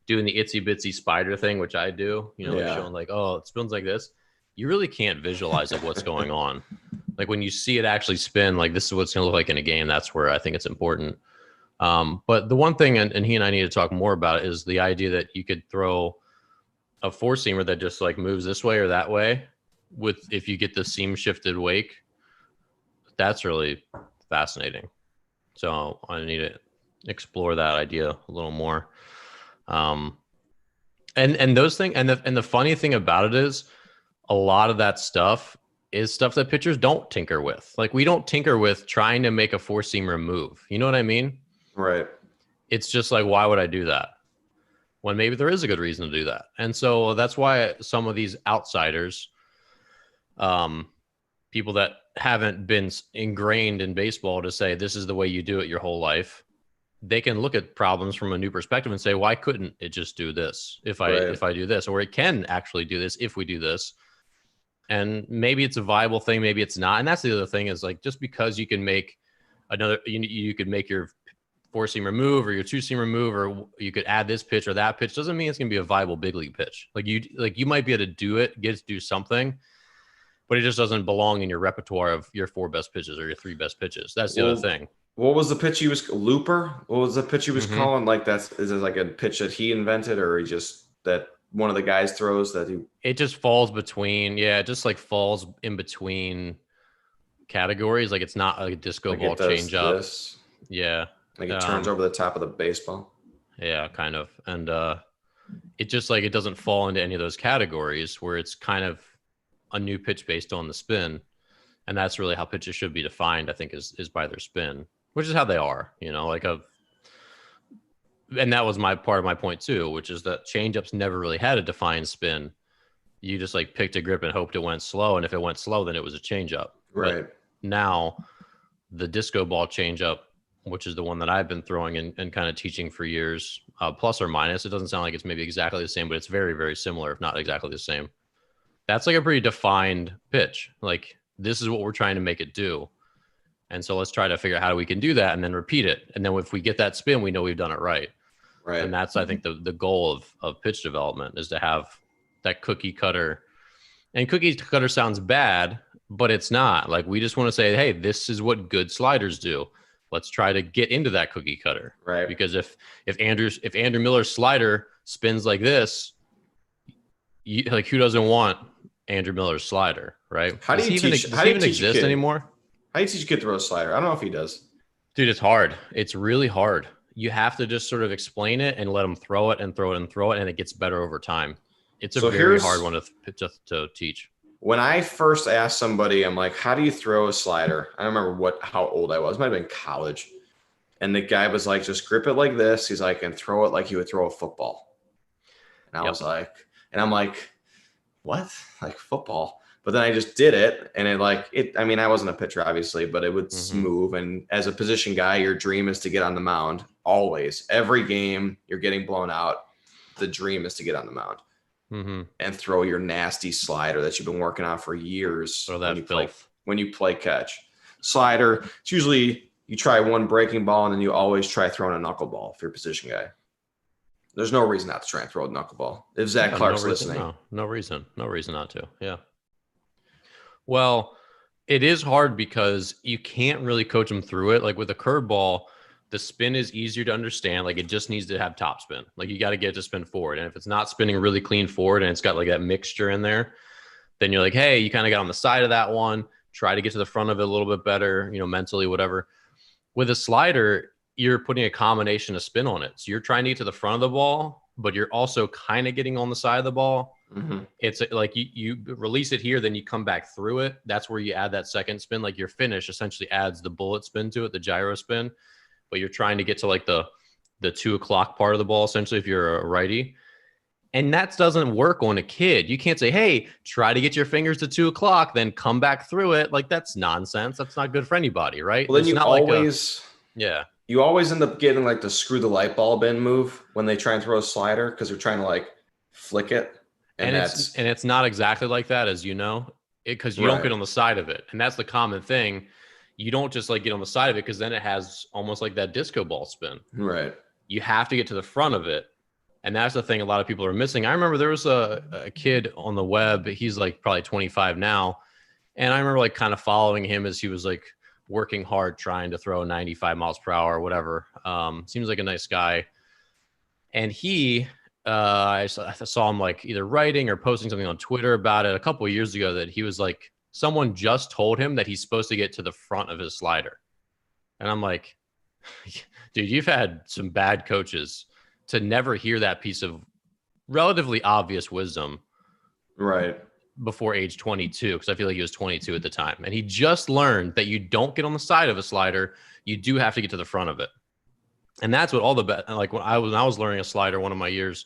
doing the itsy bitsy spider thing, which I do, like showing like, oh, it spins like this, you really can't visualize like what's going on. Like when you see it actually spin, like this is what it's gonna look like in a game. That's where I think it's important. But the one thing, and he and I need to talk more about, is the idea that you could throw a four seamer that just like moves this way or that way with, if you get the seam shifted wake. That's really fascinating. So I need to explore that idea a little more. And those things, and the funny thing about it is a lot of that stuff is stuff that pitchers don't tinker with. Like we don't tinker with trying to make a four seamer move. You know what I mean? right. It's just like, why would I do that when maybe there is a good reason to do that? And so that's why some of these outsiders, people that haven't been ingrained in baseball to say this is the way you do it your whole life, they can look at problems from a new perspective and say, why couldn't it just do this if I do this, or it can actually do this if we do this? And maybe it's a viable thing, maybe it's not. And that's the other thing, is like, just because you can make another, you could make your four seamer move or your two seamer move, or you could add this pitch or that pitch, doesn't mean it's going to be a viable big league pitch. Like you might be able to do it, get to do something, but it just doesn't belong in your repertoire of your four best pitches or your three best pitches. That's the other thing. What was the pitch he was looper? What was the pitch he was calling? Like is it like a pitch that he invented, or he just that one of the guys throws that he? It just falls between, it just like falls in between categories. Like it's not like a disco Like ball change up. Yeah. Like it turns over the top of the baseball. Yeah, kind of. And it just like, it doesn't fall into any of those categories where it's kind of a new pitch based on the spin. And that's really how pitches should be defined, I think, is by their spin, which is how they are, and that was my part of my point too, which is that changeups never really had a defined spin. You just like picked a grip and hoped it went slow. And if it went slow, then it was a changeup. Right. But now the disco ball changeup, which is the one that I've been throwing and kind of teaching for years, plus or minus, it doesn't sound like it's maybe exactly the same, but it's very, very similar, if not exactly the same. That's like a pretty defined pitch. Like, this is what we're trying to make it do. And so let's try to figure out how we can do that and then repeat it. And then if we get that spin, we know we've done it right. Right. And that's, I think, the goal of pitch development, is to have that cookie cutter. And cookie cutter sounds bad, but it's not. Like, we just want to say, hey, this is what good sliders do. Let's try to get into that cookie cutter. Right. Because if Andrew Miller's slider spins like this, like, who doesn't want Andrew Miller's slider, right? How do you does he even exist anymore? How do you teach a kid to throw a slider? I don't know if he does. Dude, it's hard. It's really hard. You have to just sort of explain it and let them throw it and throw it and throw it, and it gets better over time. It's a very hard one to teach. When I first asked somebody, I'm like, how do you throw a slider? I don't remember how old I was. It might have been college. And the guy was like, just grip it like this. He's like, and throw it like you would throw a football. And I was like, and I'm like, what? Like football? But then I just did it, and I mean, I wasn't a pitcher, obviously, but it would move. And as a position guy, your dream is to get on the mound always. Every game you're getting blown out, the dream is to get on the mound and throw your nasty slider that you've been working on for years. Throw that when you play catch. Slider, it's usually you try one breaking ball, and then you always try throwing a knuckleball if you're a position guy. There's no reason not to try and throw a knuckleball. If Zach Clark's listening. No reason not to. Yeah. Well, it is hard because you can't really coach them through it. Like with a curveball, the spin is easier to understand. Like it just needs to have top spin. Like you got to get it to spin forward. And if it's not spinning really clean forward and it's got like that mixture in there, then you're like, hey, you kind of got on the side of that one. Try to get to the front of it a little bit better, mentally, whatever. With a slider, you're putting a combination of spin on it. So you're trying to get to the front of the ball, but you're also kind of getting on the side of the ball. It's like you release it here, then you come back through it. That's where you add that second spin. Like your finish essentially adds the bullet spin to it, the gyro spin, but you're trying to get to like the 2 o'clock part of the ball, essentially, if you're a righty. And that doesn't work on a kid. You can't say, hey, try to get your fingers to 2 o'clock, then come back through it. Like that's nonsense. That's not good for anybody, right? Well, then you always... Yeah. you always end up getting like the screw the light bulb in move when they try and throw a slider because they're trying to like flick it. And that's it's not exactly like that, as you know, because you don't right. get on the side of it, and that's the common thing. You don't just like get on the side of it because then it has almost like that disco ball spin. Right. You have to get to the front of it, and that's the thing a lot of people are missing. I remember there was a kid on the web. He's like probably 25 now, and I remember like kind of following him as he was like working hard trying to throw 95 miles per hour or whatever. Seems like a nice guy. And he, I saw him like either writing or posting something on Twitter about it a couple of years ago that he was like, someone just told him that he's supposed to get to the front of his slider. And I'm like, dude, you've had some bad coaches to never hear that piece of relatively obvious wisdom. Right. Before age 22, because I feel like he was 22 at the time. And he just learned that you don't get on the side of a slider. You do have to get to the front of it. And that's what all the like when I was learning a slider one of my years,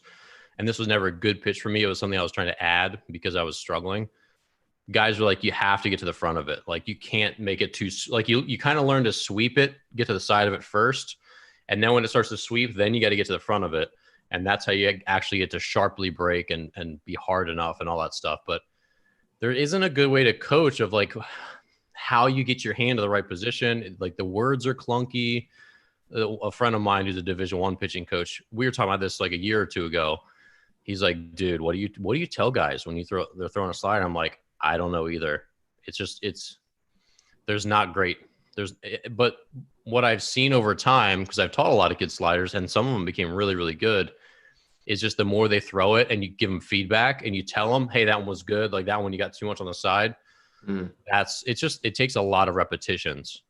and this was never a good pitch for me. It was something I was trying to add because I was struggling. Guys were like, you have to get to the front of it. Like you can't make it too like you kind of learn to sweep it, get to the side of it first. And then when it starts to sweep, then you got to get to the front of it. And that's how you actually get to sharply break and be hard enough and all that stuff. But there isn't a good way to coach of like how you get your hand to the right position. Like the words are clunky. A friend of mine who's a Division I pitching coach, we were talking about this like a year or two ago. He's like, dude, what do you tell guys when they're throwing a slider? I'm like, I don't know either. There's not great. But what I've seen over time, because I've taught a lot of kids sliders and some of them became really, really good, is just the more they throw it and you give them feedback and you tell them, hey, that one was good. Like that one, you got too much on the side. It takes a lot of repetitions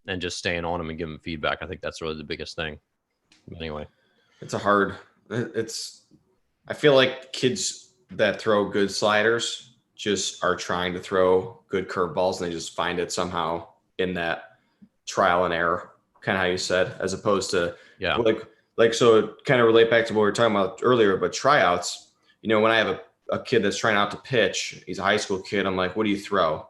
and just staying on them and giving them feedback. I think that's really the biggest thing. But anyway, I feel like kids that throw good sliders just are trying to throw good curveballs and they just find it somehow in that trial and error, kind of how you said, as opposed to so kind of relate back to what we were talking about earlier, but tryouts, when I have a kid that's trying out to pitch, he's a high school kid. I'm like, what do you throw?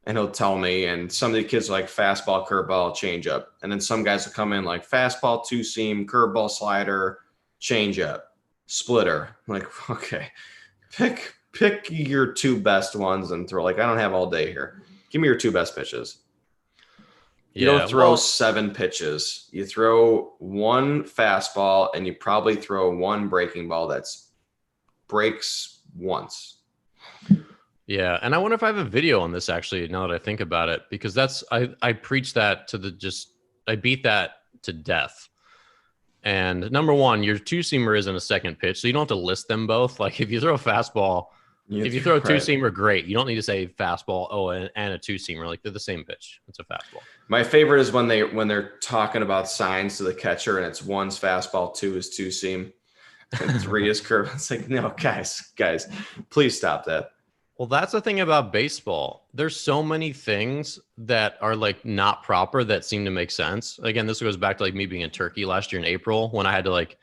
And he'll tell me, and some of the kids are like fastball, curveball, changeup. And then some guys will come in like fastball, two seam, curveball, slider, changeup, splitter. I'm like, okay, pick your two best ones and throw. Like, I don't have all day here. Give me your two best pitches. You don't throw 7 pitches. You throw one fastball and you probably throw one breaking ball that's breaks once. Yeah. And I wonder if I have a video on this actually, now that I think about it, because I preach that I beat that to death. And number one, your two seamer isn't a second pitch. So you don't have to list them both. Like if you throw a fastball, if you throw a two seamer, great. You don't need to say fastball, and a two seamer. Like they're the same pitch. It's a fastball. My favorite is when they're talking about signs to the catcher and it's one's fastball, 2 is two seam, and 3 is curve. It's like, no, guys, please stop that. Well, that's the thing about baseball. There's so many things that are like not proper that seem to make sense. Again, this goes back to like me being in Turkey last year in April when I had to like,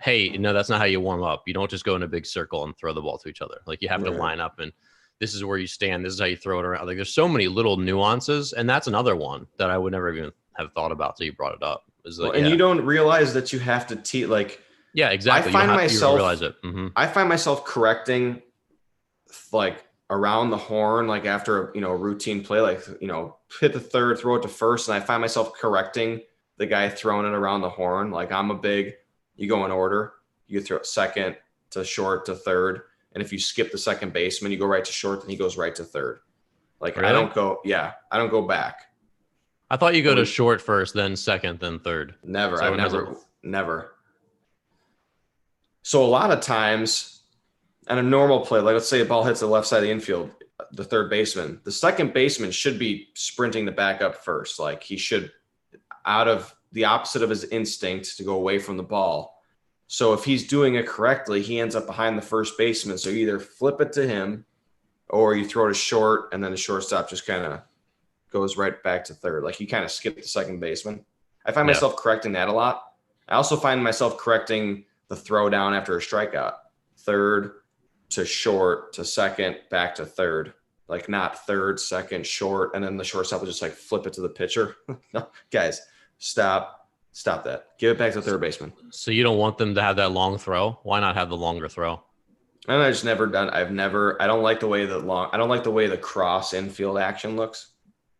hey, no, that's not how you warm up. You don't just go in a big circle and throw the ball to each other. Like you have to line up and this is where you stand. This is how you throw it around. Like there's so many little nuances. And that's another one that I would never even have thought about till you brought it up. You don't realize that you have to like, yeah, exactly. You realize it. Mm-hmm. I find myself correcting like around the horn, like after a routine play, like hit the third, throw it to first, and I find myself correcting the guy throwing it around the horn. Like you go in order, you throw it second to short to third, and if you skip the second baseman, you go right to short, and he goes right to third. Like really? I don't go back. I thought you go to short first, then second, then third. Never. So never. So a lot of times on a normal play, like let's say a ball hits the left side of the infield, the third baseman, the second baseman should be sprinting to back up first. Like he should, out of the opposite of his instinct to go away from the ball. So if he's doing it correctly, he ends up behind the first baseman. So you either flip it to him or you throw it to short and then the shortstop just kind of goes right back to third. Like you kind of skip the second baseman. I find myself correcting that a lot. I also find myself correcting the throw down after a strikeout. Third to short to second, back to third. Like not third, second, short, and then the shortstop will just like flip it to the pitcher. No, guys, Stop that. Give it back to third baseman. So you don't want them to have that long throw? Why not have the longer throw? And I just never done. I don't like the way I don't like the way the cross infield action looks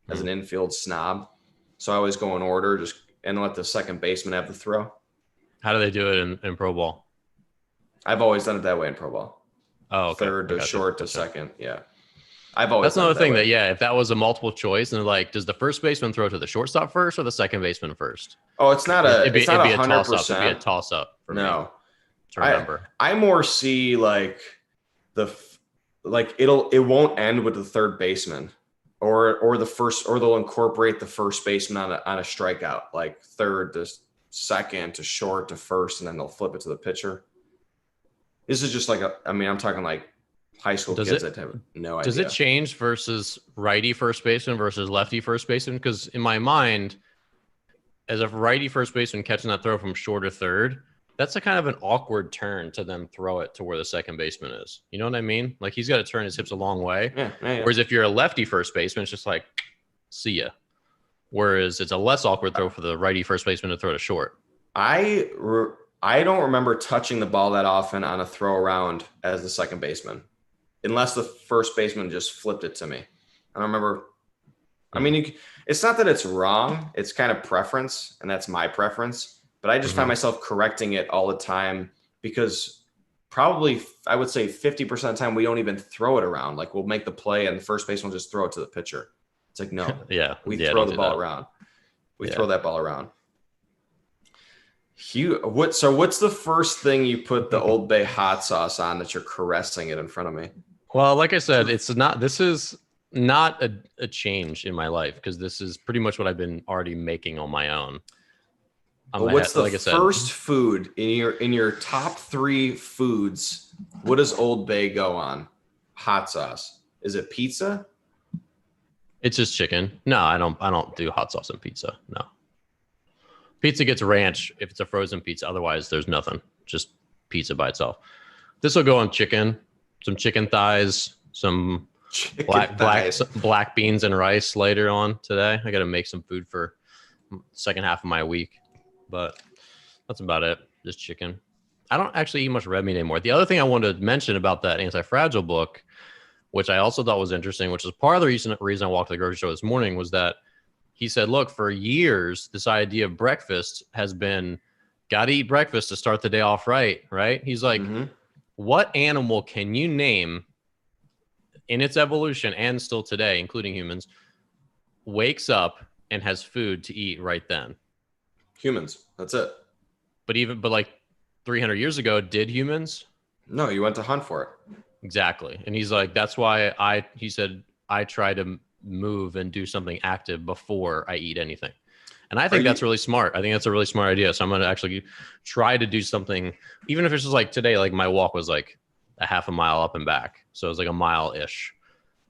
as an infield snob. So I always go in order, and let the second baseman have the throw. How do they do it in pro ball? I've always done it that way in pro ball. Oh, okay. Third to short to second. Yeah. I've always. That's another thing that, if that was a multiple choice, and like, does the first baseman throw to the shortstop first or the second baseman first? Oh, it's not a. It'd be a 100%. It'd be a toss up for me. To remember. I more see like it won't end with the third baseman or the first, or they'll incorporate the first baseman on a strikeout, like third to second to short to first, and then they'll flip it to the pitcher. This is just like I'm talking like high school kids that have no idea. Does it change versus righty first baseman versus lefty first baseman? Because in my mind, as a righty first baseman catching that throw from short to third, that's a kind of an awkward turn to then throw it to where the second baseman is. You know what I mean? Like, he's got to turn his hips a long way. Yeah. Whereas if you're a lefty first baseman, it's just like, see ya. Whereas it's a less awkward throw for the righty first baseman to throw to short. I don't remember touching the ball that often on a throw around as the second baseman, unless the first baseman just flipped it to me. I don't remember. I mean, it's not that it's wrong. It's kind of preference, and that's my preference. But I just find myself correcting it all the time because probably I would say 50% of the time we don't even throw it around. Like, we'll make the play and the first baseman will just throw it to the pitcher. It's like, no, we throw the ball around. We throw that ball around. What's the first thing you put the Old Bay hot sauce on that you're caressing it in front of me? Well, like I said, this is not a change in my life, because this is pretty much what I've been already making on my own. What's the first food in your top 3 foods? What does Old Bay go on? Hot sauce. Is it pizza? It's just chicken. No, I don't do hot sauce on pizza. No. Pizza gets ranch if it's a frozen pizza. Otherwise, there's nothing. Just pizza by itself. This will go on chicken, some chicken thighs, some black beans and rice later on today. I got to make some food for second half of my week. But that's about it. Just chicken. I don't actually eat much red meat anymore. The other thing I wanted to mention about that Anti-Fragile book, which I also thought was interesting, which is part of the reason I walked to the grocery store this morning, was that he said, look, for years, this idea of breakfast has been, got to eat breakfast to start the day off right? He's like, what animal can you name in its evolution and still today, including humans, wakes up and has food to eat right then? Humans. That's it. But like 300 years ago, did humans? No, you went to hunt for it. Exactly. And he's like, that's why he said, I try to move and do something active before I eat anything. And I think that's really smart. I think that's a really smart idea. So I'm going to actually try to do something, even if it's just like today, like my walk was like a half a mile up and back. So it was like a mile-ish.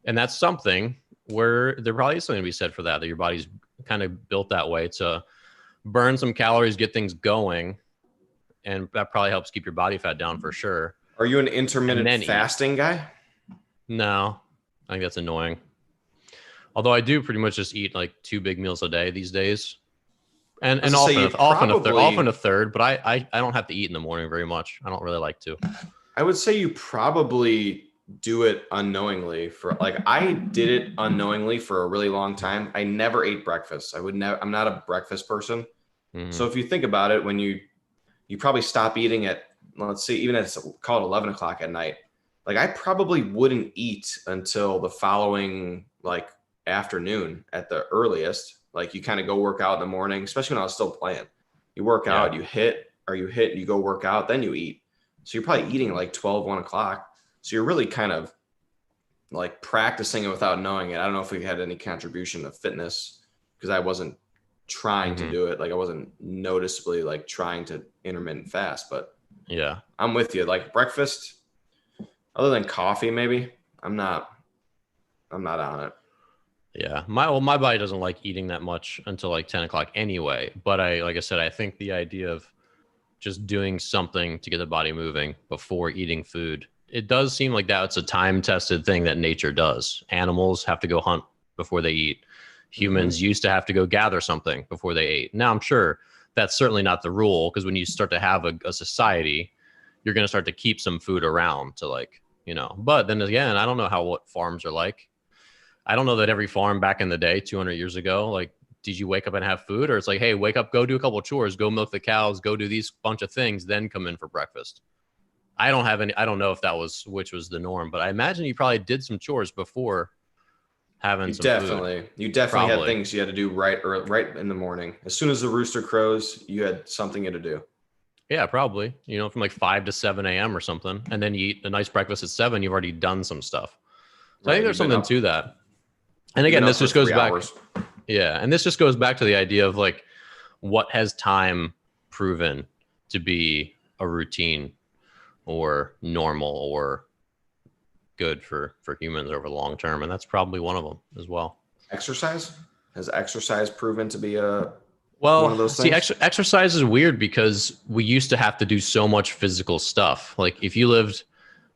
And that's something where there probably is something to be said for that your body's kind of built that way to burn some calories, get things going. And that probably helps keep your body fat down for sure. Are you an intermittent fasting guy? No, I think that's annoying. Although I do pretty much just eat like 2 big meals a day these days. And often a third, but I don't have to eat in the morning very much. I don't really like to. I would say you probably do it unknowingly I did it unknowingly for a really long time. I never ate breakfast. I'm not a breakfast person. So if you think about it, when you probably stop eating at, let's see, even if it's called 11 o'clock at night, like I probably wouldn't eat until the following like afternoon at the earliest. Like you kind of go work out in the morning, especially when I was still playing. You work out, you hit, you go work out, then you eat. So you're probably eating like 12, 1 o'clock. So you're really kind of like practicing it without knowing it. I don't know if we had any contribution to fitness because I wasn't trying to do it. Like I wasn't noticeably like trying to intermittent fast, but yeah, I'm with you. Like breakfast, other than coffee, maybe I'm not on it. Yeah. My body doesn't like eating that much until like 10 o'clock anyway. But like I said, I think the idea of just doing something to get the body moving before eating food, it does seem like that's a time tested thing that nature does. Animals have to go hunt before they eat. Humans used to have to go gather something before they ate. Now, I'm sure that's certainly not the rule, because when you start to have a society, you're going to start to keep some food around to like, but then again, I don't know what farms are like. I don't know that every farm back in the day, 200 years ago, like, did you wake up and have food, or it's like, hey, wake up, go do a couple of chores, go milk the cows, go do these bunch of things, then come in for breakfast. I don't know if which was the norm, but I imagine you probably did some chores before having some food. You definitely had things you had to do right in the morning. As soon as the rooster crows, you had something you had to do. Yeah, probably, from like 5 to 7 a.m. or something. And then you eat a nice breakfast at 7, you've already done some stuff. So I think there's something to that. And again, this just goes back. Yeah. And this just goes back to the idea of like, what has time proven to be a routine or normal or good for humans over the long term? And that's probably one of them as well. Exercise? Has exercise proven to be one of those things? See, exercise is weird because we used to have to do so much physical stuff. Like if you lived,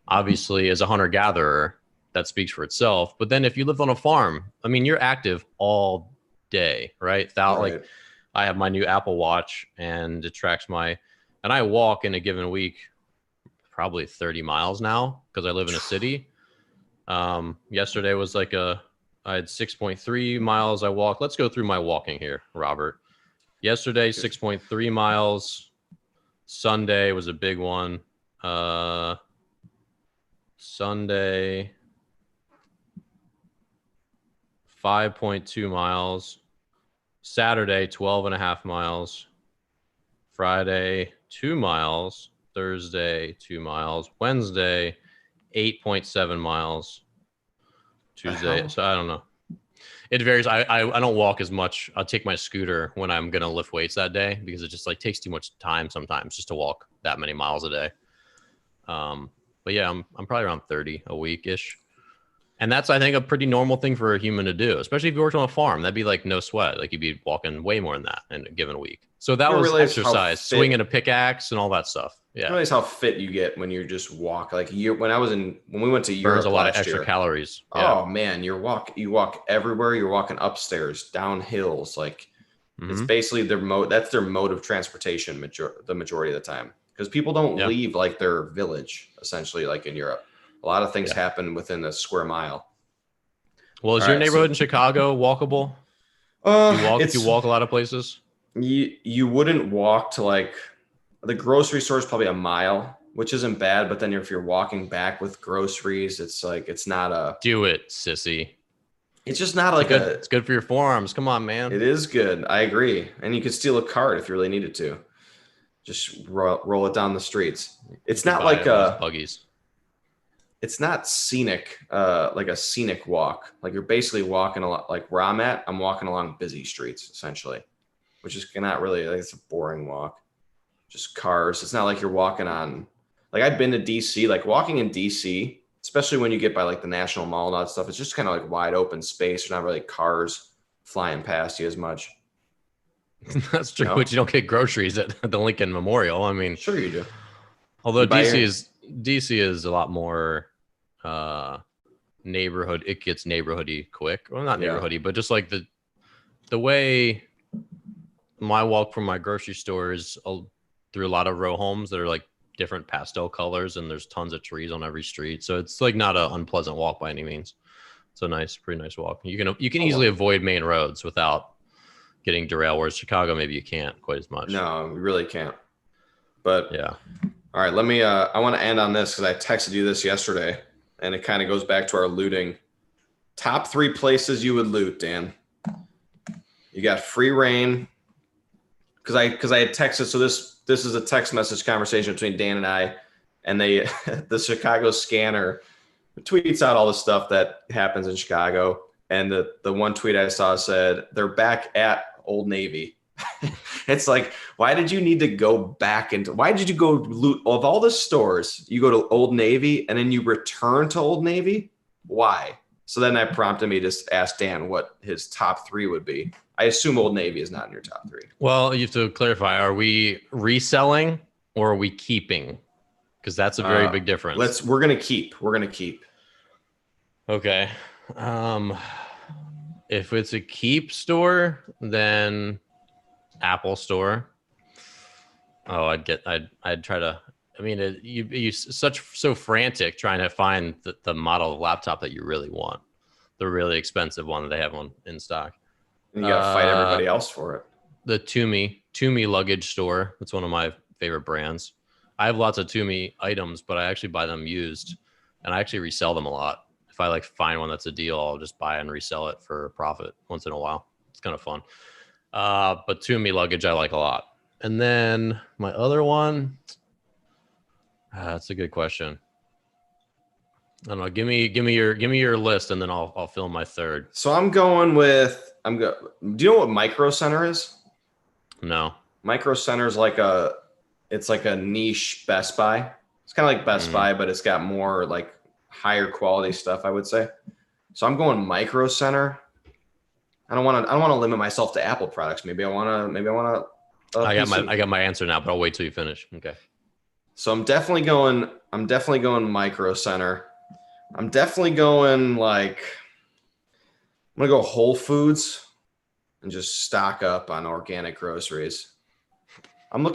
obviously, as a hunter-gatherer, that speaks for itself. But then if you lived on a farm, I mean, you're active all day, right? Like I have my new Apple Watch and it tracks and I walk in a given week probably 30 miles now because I live in a city. Yesterday was like I had 6.3 miles I walked. Let's go through my walking here, Robert. Yesterday, 6.3 miles. Sunday was a big one. Sunday, 5.2 miles. Saturday, 12.5 miles. Friday, 2 miles. Thursday, 2 miles. Wednesday, 8.7 miles. Tuesday, so I don't know. It varies. I don't walk as much. I'll take my scooter when I'm going to lift weights that day because it just like takes too much time sometimes just to walk that many miles a day. But yeah, I'm probably around 30 a week-ish. And that's, I think, a pretty normal thing for a human to do, especially if you worked on a farm. That'd be like no sweat. Like you'd be walking way more than that in a given week. So that was exercise, swinging a pickaxe and all that stuff. Yeah. You realize how fit you get when you just walk. Like when we went to Europe, burns a lot of extra calories. Yeah. Oh man, you walk everywhere. You're walking upstairs, down hills. Like it's basically that's their mode of transportation the majority of the time. Because people don't leave like their village, essentially, like in Europe. A lot of things happen within a square mile. Well, is your neighborhood in Chicago walkable? Do you walk a lot of places? You wouldn't walk to like the grocery store is probably a mile, which isn't bad. But then if you're walking back with groceries, it's like it's not a do it, sissy. It's just not it's good for your forearms. Come on, man. It is good. I agree. And you could steal a cart if you really needed to. Just roll it down the streets. It's not like buggies. It's not scenic, like a scenic walk. Like you're basically walking a lot. Like where I'm at, I'm walking along busy streets essentially, which is not really. Like it's a boring walk. Just cars. It's not like you're walking on. Like I've been to DC. Like walking in DC, especially when you get by like the National Mall and all that stuff, it's just kind of like wide open space. There's not really cars flying past you as much. That's true, but you don't get groceries at the Lincoln Memorial. I mean, sure you do. Although DC is a lot more neighborhood. It gets neighborhoody quick. Well, not neighborhoody, but just like the way my walk from my grocery store is through a lot of row homes that are like different pastel colors, and there's tons of trees on every street. So it's like not an unpleasant walk by any means. It's a pretty nice walk. You can easily avoid main roads without getting derailed, whereas Chicago, maybe you can't quite as much. No, you really can't. But yeah. All right, let me, I want to end on this because I texted you this yesterday and it kind of goes back to our looting. Top 3 places you would loot, Dan. You got free reign. Because I had texted, so this is a text message conversation between Dan and I, and the Chicago scanner tweets out all the stuff that happens in Chicago. And the one tweet I saw said, they're back at Old Navy. It's like, why did you need to go back why did you go loot of all the stores? You go to Old Navy and then you return to Old Navy? Why? So then I prompted me to ask Dan what his top 3 would be. I assume Old Navy is not in your top 3. Well, you have to clarify. Are we reselling or are we keeping? Because that's a very big difference. We're going to keep. Okay. If it's a Keep store, then Apple store. Oh, I'd try to. I mean, you so frantic trying to find the model of laptop that you really want, the really expensive one that they have on in stock. And you got to fight everybody else for it. The Toomey luggage store. That's one of my favorite brands. I have lots of Toomey items, but I actually buy them used, and I actually resell them a lot. If I like find one that's a deal, I'll just buy and resell it for a profit once in a while. It's kind of fun. But Toomey luggage I like a lot. And then my other one, that's a good question. I don't know. Give me your list, and then I'll fill in my third. So I'm going with do you know what Micro Center is? No. Micro Center is like a niche Best Buy. It's kind of like Best Buy, but it's got more like higher quality stuff, I would say. So I'm going Micro Center. I don't want to limit myself to Apple products. Maybe I want to. I got my answer now, but I'll wait till you finish. Okay. So I'm definitely going Micro Center. I'm definitely going I'm gonna go Whole Foods and just stock up on organic groceries. I'm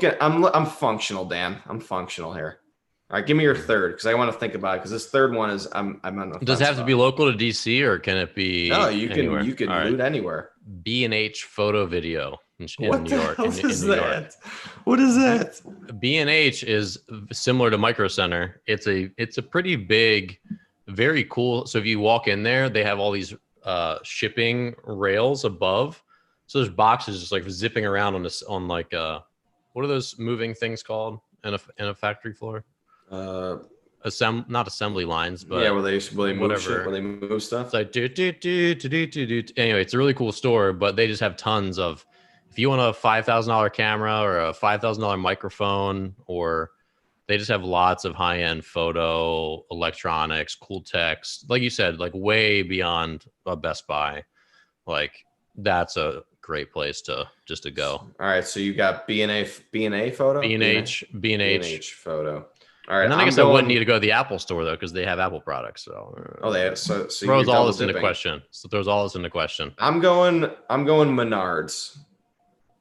functional, Dan. I'm functional here. All right, give me your third because I want to think about it because this third one is I'm on the Does it have to be local to DC or can it be? No, you anywhere? You can loot anywhere. B&H Photo Video in New York. What is that? What is that? B&H is similar to Micro Center. It's a pretty big, very cool. So if you walk in there, they have all these shipping rails above. So there's boxes just like zipping around on what are those moving things called in a factory floor? Not assembly lines, but yeah, where they move whatever. Shit, where they move stuff. It's like Anyway, it's a really cool store, but they just have tons of. If you want a $5,000 camera or a $5,000 microphone, or they just have lots of high-end photo, electronics, cool text. Like you said, like way beyond a Best Buy. Like that's a great place to go. All right, so you got B&A photo, B&H photo. All right, and then I guess I wouldn't need to go to the Apple store though because they have Apple products. So they have, so throws all this into question. I'm going Menards.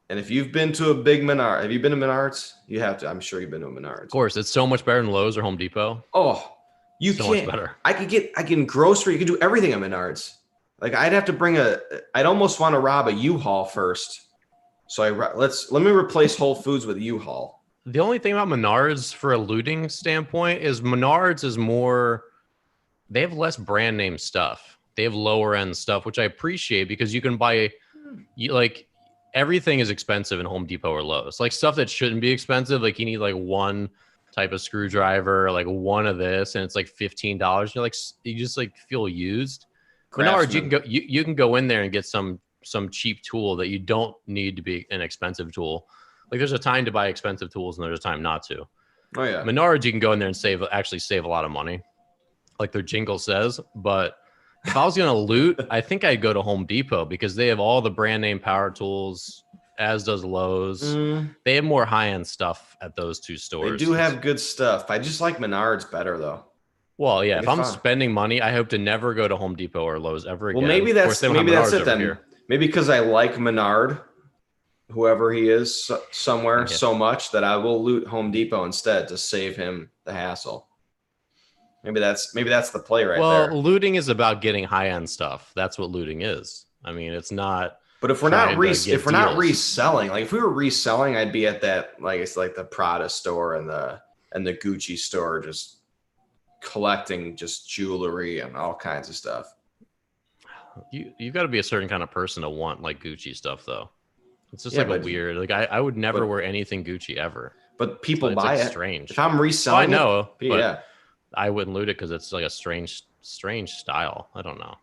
And if you've been to a big Menards, have you been to Menards? You have to. I'm sure you've been to Menards. Of course, it's so much better than Lowe's or Home Depot. Oh, much better. I can grocery. You can do everything at Menards. Like I'd have to I'd almost want to rob a U-Haul first. So let me replace Whole Foods with U-Haul. The only thing about Menards for a looting standpoint is Menards is more, they have less brand name stuff. They have lower end stuff, which I appreciate because you can buy everything is expensive in Home Depot or Lowe's. Like stuff that shouldn't be expensive. Like you need like one type of screwdriver, like one of this, and it's like $15. You're like, you just like feel used. Menards, you can go in there and get some cheap tool that you don't need to be an expensive tool. Like there's a time to buy expensive tools and there's a time not to. Oh yeah. Menards, you can go in there and save a lot of money, like their jingle says. But if I was gonna loot, I think I'd go to Home Depot because they have all the brand name power tools, as does Lowe's. They have more high end stuff at those two stores. They do have good stuff. I just like Menards better though. Well, yeah. If I'm spending money, I hope to never go to Home Depot or Lowe's ever again. Well, maybe that's it then. Here. Maybe because I like Menard, whoever he is, somewhere so much that I will loot Home Depot instead to save him the hassle. Maybe that's the play right there. Well, looting is about getting high end stuff. That's what looting is. I mean, it's not. But if we're not reselling, like if we were reselling, I'd be at that it's like the Prada store and the Gucci store, just collecting just jewelry and all kinds of stuff. You've got to be a certain kind of person to want like Gucci stuff though. It's just a weird, like I would never wear anything Gucci ever. But people buy it. Strange. If I'm reselling, I know. But I wouldn't loot it because it's like a strange style. I don't know.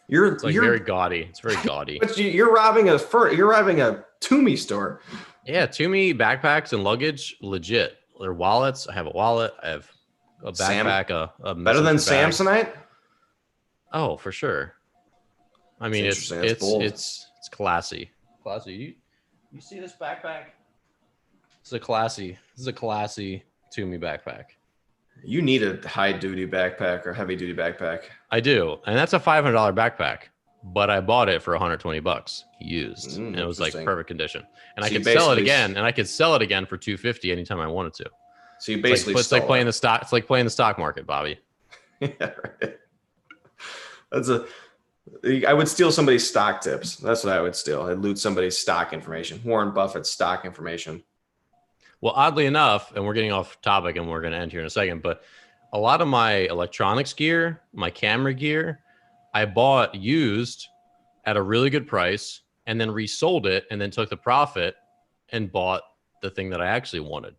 It's very gaudy. It's very gaudy. But you're robbing a Toomey store. Yeah, Toomey backpacks and luggage, legit. Their wallets. I have a wallet. I have a backpack. A better than bag. Samsonite. Oh, for sure. I mean, it's classy. Classy. You see this backpack? This is a classy Toomey backpack. You need a high duty backpack or heavy duty backpack. I do, and that's a $500 backpack. but I bought it for $120 used, and it was like Interesting. perfect condition. And So I you could sell it basically- again, and I could sell it again for $250 anytime I wanted to. So you basically It's like stole playing it. the stock. It's like playing the stock market, Bobby. Yeah, right. I would steal somebody's stock tips. That's what I would steal. I'd loot somebody's stock information. Warren Buffett's stock information. Well, oddly enough, and we're getting off topic, and we're going to end here in a second, but a lot of my electronics gear, my camera gear, I bought used at a really good price and then resold it and then took the profit and bought the thing that I actually wanted.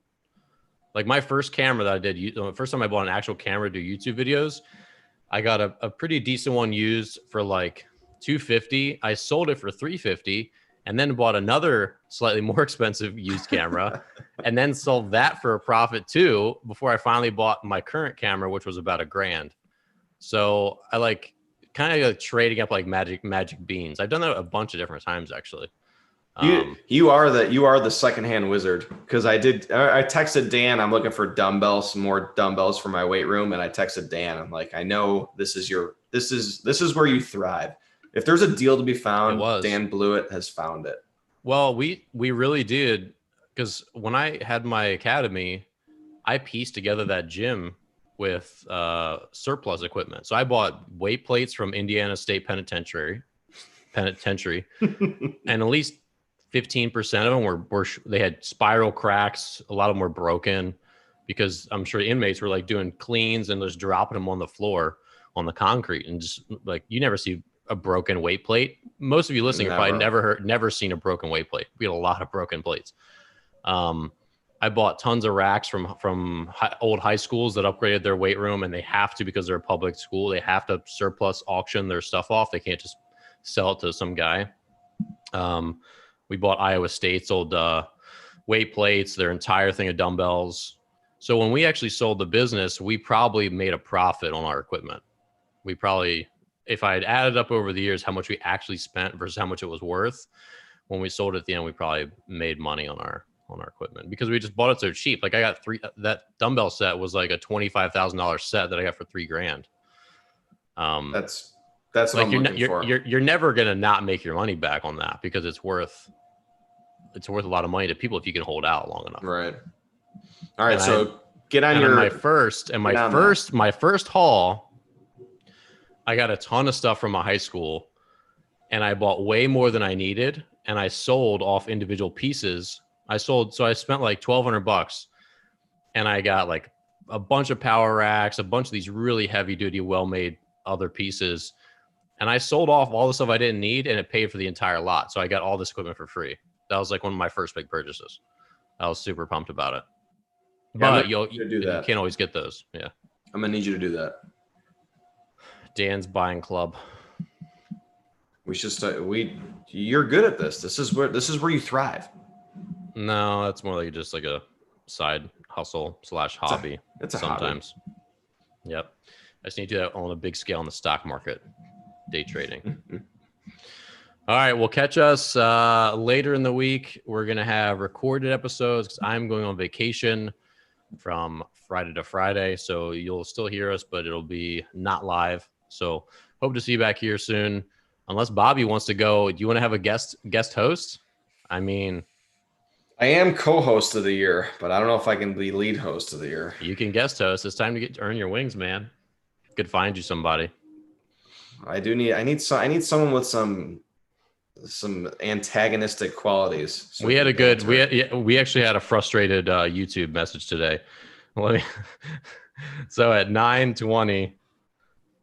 Like my first camera that I did, the first time I bought an actual camera to do YouTube videos, I got a pretty decent one used for like $250. I sold it for $350 and then bought another slightly more expensive used camera and then sold that for a profit too before I finally bought my current camera, which was about $1,000. So I like kind of like trading up like magic beans. I've done that a bunch of different times actually. You are the secondhand wizard, because I texted Dan, I'm looking for more dumbbells for my weight room, and I texted Dan, I'm like, I know this is where you thrive. If there's a deal to be found, Dan Blewett has found it. Well, we really did, because when I had my academy, I pieced together that gym with surplus equipment. So I bought weight plates from Indiana State Penitentiary, and at least 15% of them they had spiral cracks. A lot of them were broken because I'm sure the inmates were like doing cleans and just dropping them on the floor on the concrete, and just like, you never see a broken weight plate. Most of you listening have probably never seen a broken weight plate. We had a lot of broken plates. I bought tons of racks from old high schools that upgraded their weight room, and they have to, because they're a public school, they have to surplus auction their stuff off. They can't just sell it to some guy. We bought Iowa State's old weight plates, their entire thing of dumbbells. So when we actually sold the business, we probably made a profit on our equipment. We probably, if I had added up over the years how much we actually spent versus how much it was worth, when we sold it at the end, we probably made money on our equipment, because we just bought it so cheap. Like I got that dumbbell set was like a $25,000 set that I got for $3,000. That's what like I'm looking for. You're never gonna not make your money back on that, because it's worth a lot of money to people if you can hold out long enough. Right. All right. So get on your my first haul. I got a ton of stuff from my high school, and I bought way more than I needed, and I sold off individual pieces. So I spent like $1,200, and I got like a bunch of power racks, a bunch of these really heavy duty, well-made other pieces. And I sold off all the stuff I didn't need, and it paid for the entire lot. So I got all this equipment for free. That was like one of my first big purchases. I was super pumped about it. But you can't always get those. Yeah. I'm going to need you to do that. Dan's buying club. We should start. You're good at this. This is where you thrive. No, that's more like just like a side hustle / hobby. It's a sometimes. Hobby. Yep. I just need to do that on a big scale in the stock market, day trading. All right, well, catch us later in the week. We're going to have recorded episodes because I'm going on vacation from Friday to Friday. So you'll still hear us, but it'll be not live. So hope to see you back here soon. Unless Bobby wants to go. Do you want to have a guest host? I mean, I am co-host of the year, but I don't know if I can be lead host of the year. You can guest host. It's time to earn your wings, man. Could find you somebody. I need someone with some antagonistic qualities. So we actually had a frustrated YouTube message today. So at 9:20,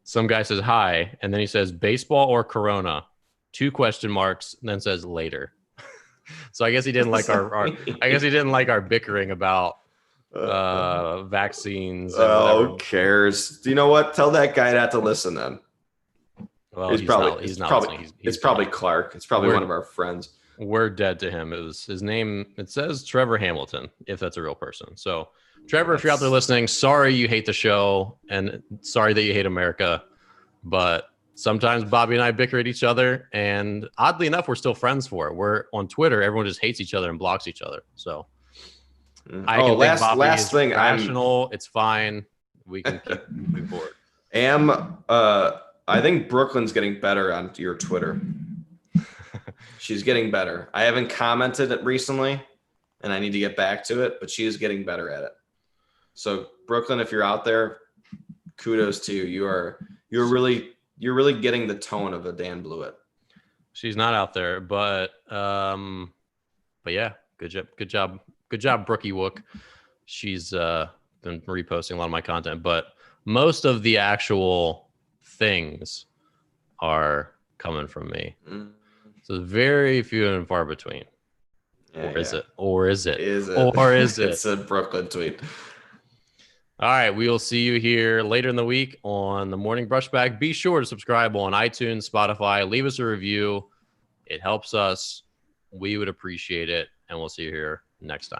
some guy says hi, and then he says baseball or Corona, 2 question marks, and then says later. So I guess he didn't like our bickering about vaccines. Who cares? Do you know what? Tell that guy not to listen then. Well, he's not listening. It's probably Clark. It's probably one of our friends. We're dead to him. It was his name. It says Trevor Hamilton, if that's a real person. So Trevor, if you're out there listening, sorry you hate the show and sorry that you hate America, but sometimes Bobby and I bicker at each other, and oddly enough, we're still friends for it. We're on Twitter. Everyone just hates each other and blocks each other. So I can think Bobby is rational. It's fine. We can keep moving forward. I think Brooklyn's getting better on your Twitter. She's getting better. I haven't commented it recently, and I need to get back to it, but she is getting better at it. So Brooklyn, if you're out there, kudos to you. You're really getting the tone of a Dan Blewett. She's not out there, but yeah, good job, Brookie Wook. She's been reposting a lot of my content, but most of the actual things are coming from me. So very few and far between. Yeah, Or is it? Or is it? Is it? Or is it? It's a Brooklyn tweet. All right, we will see you here later in the week on the Morning Brushback. Be sure to subscribe on iTunes, Spotify. Leave us a review. It helps us. We would appreciate it, and we'll see you here next time.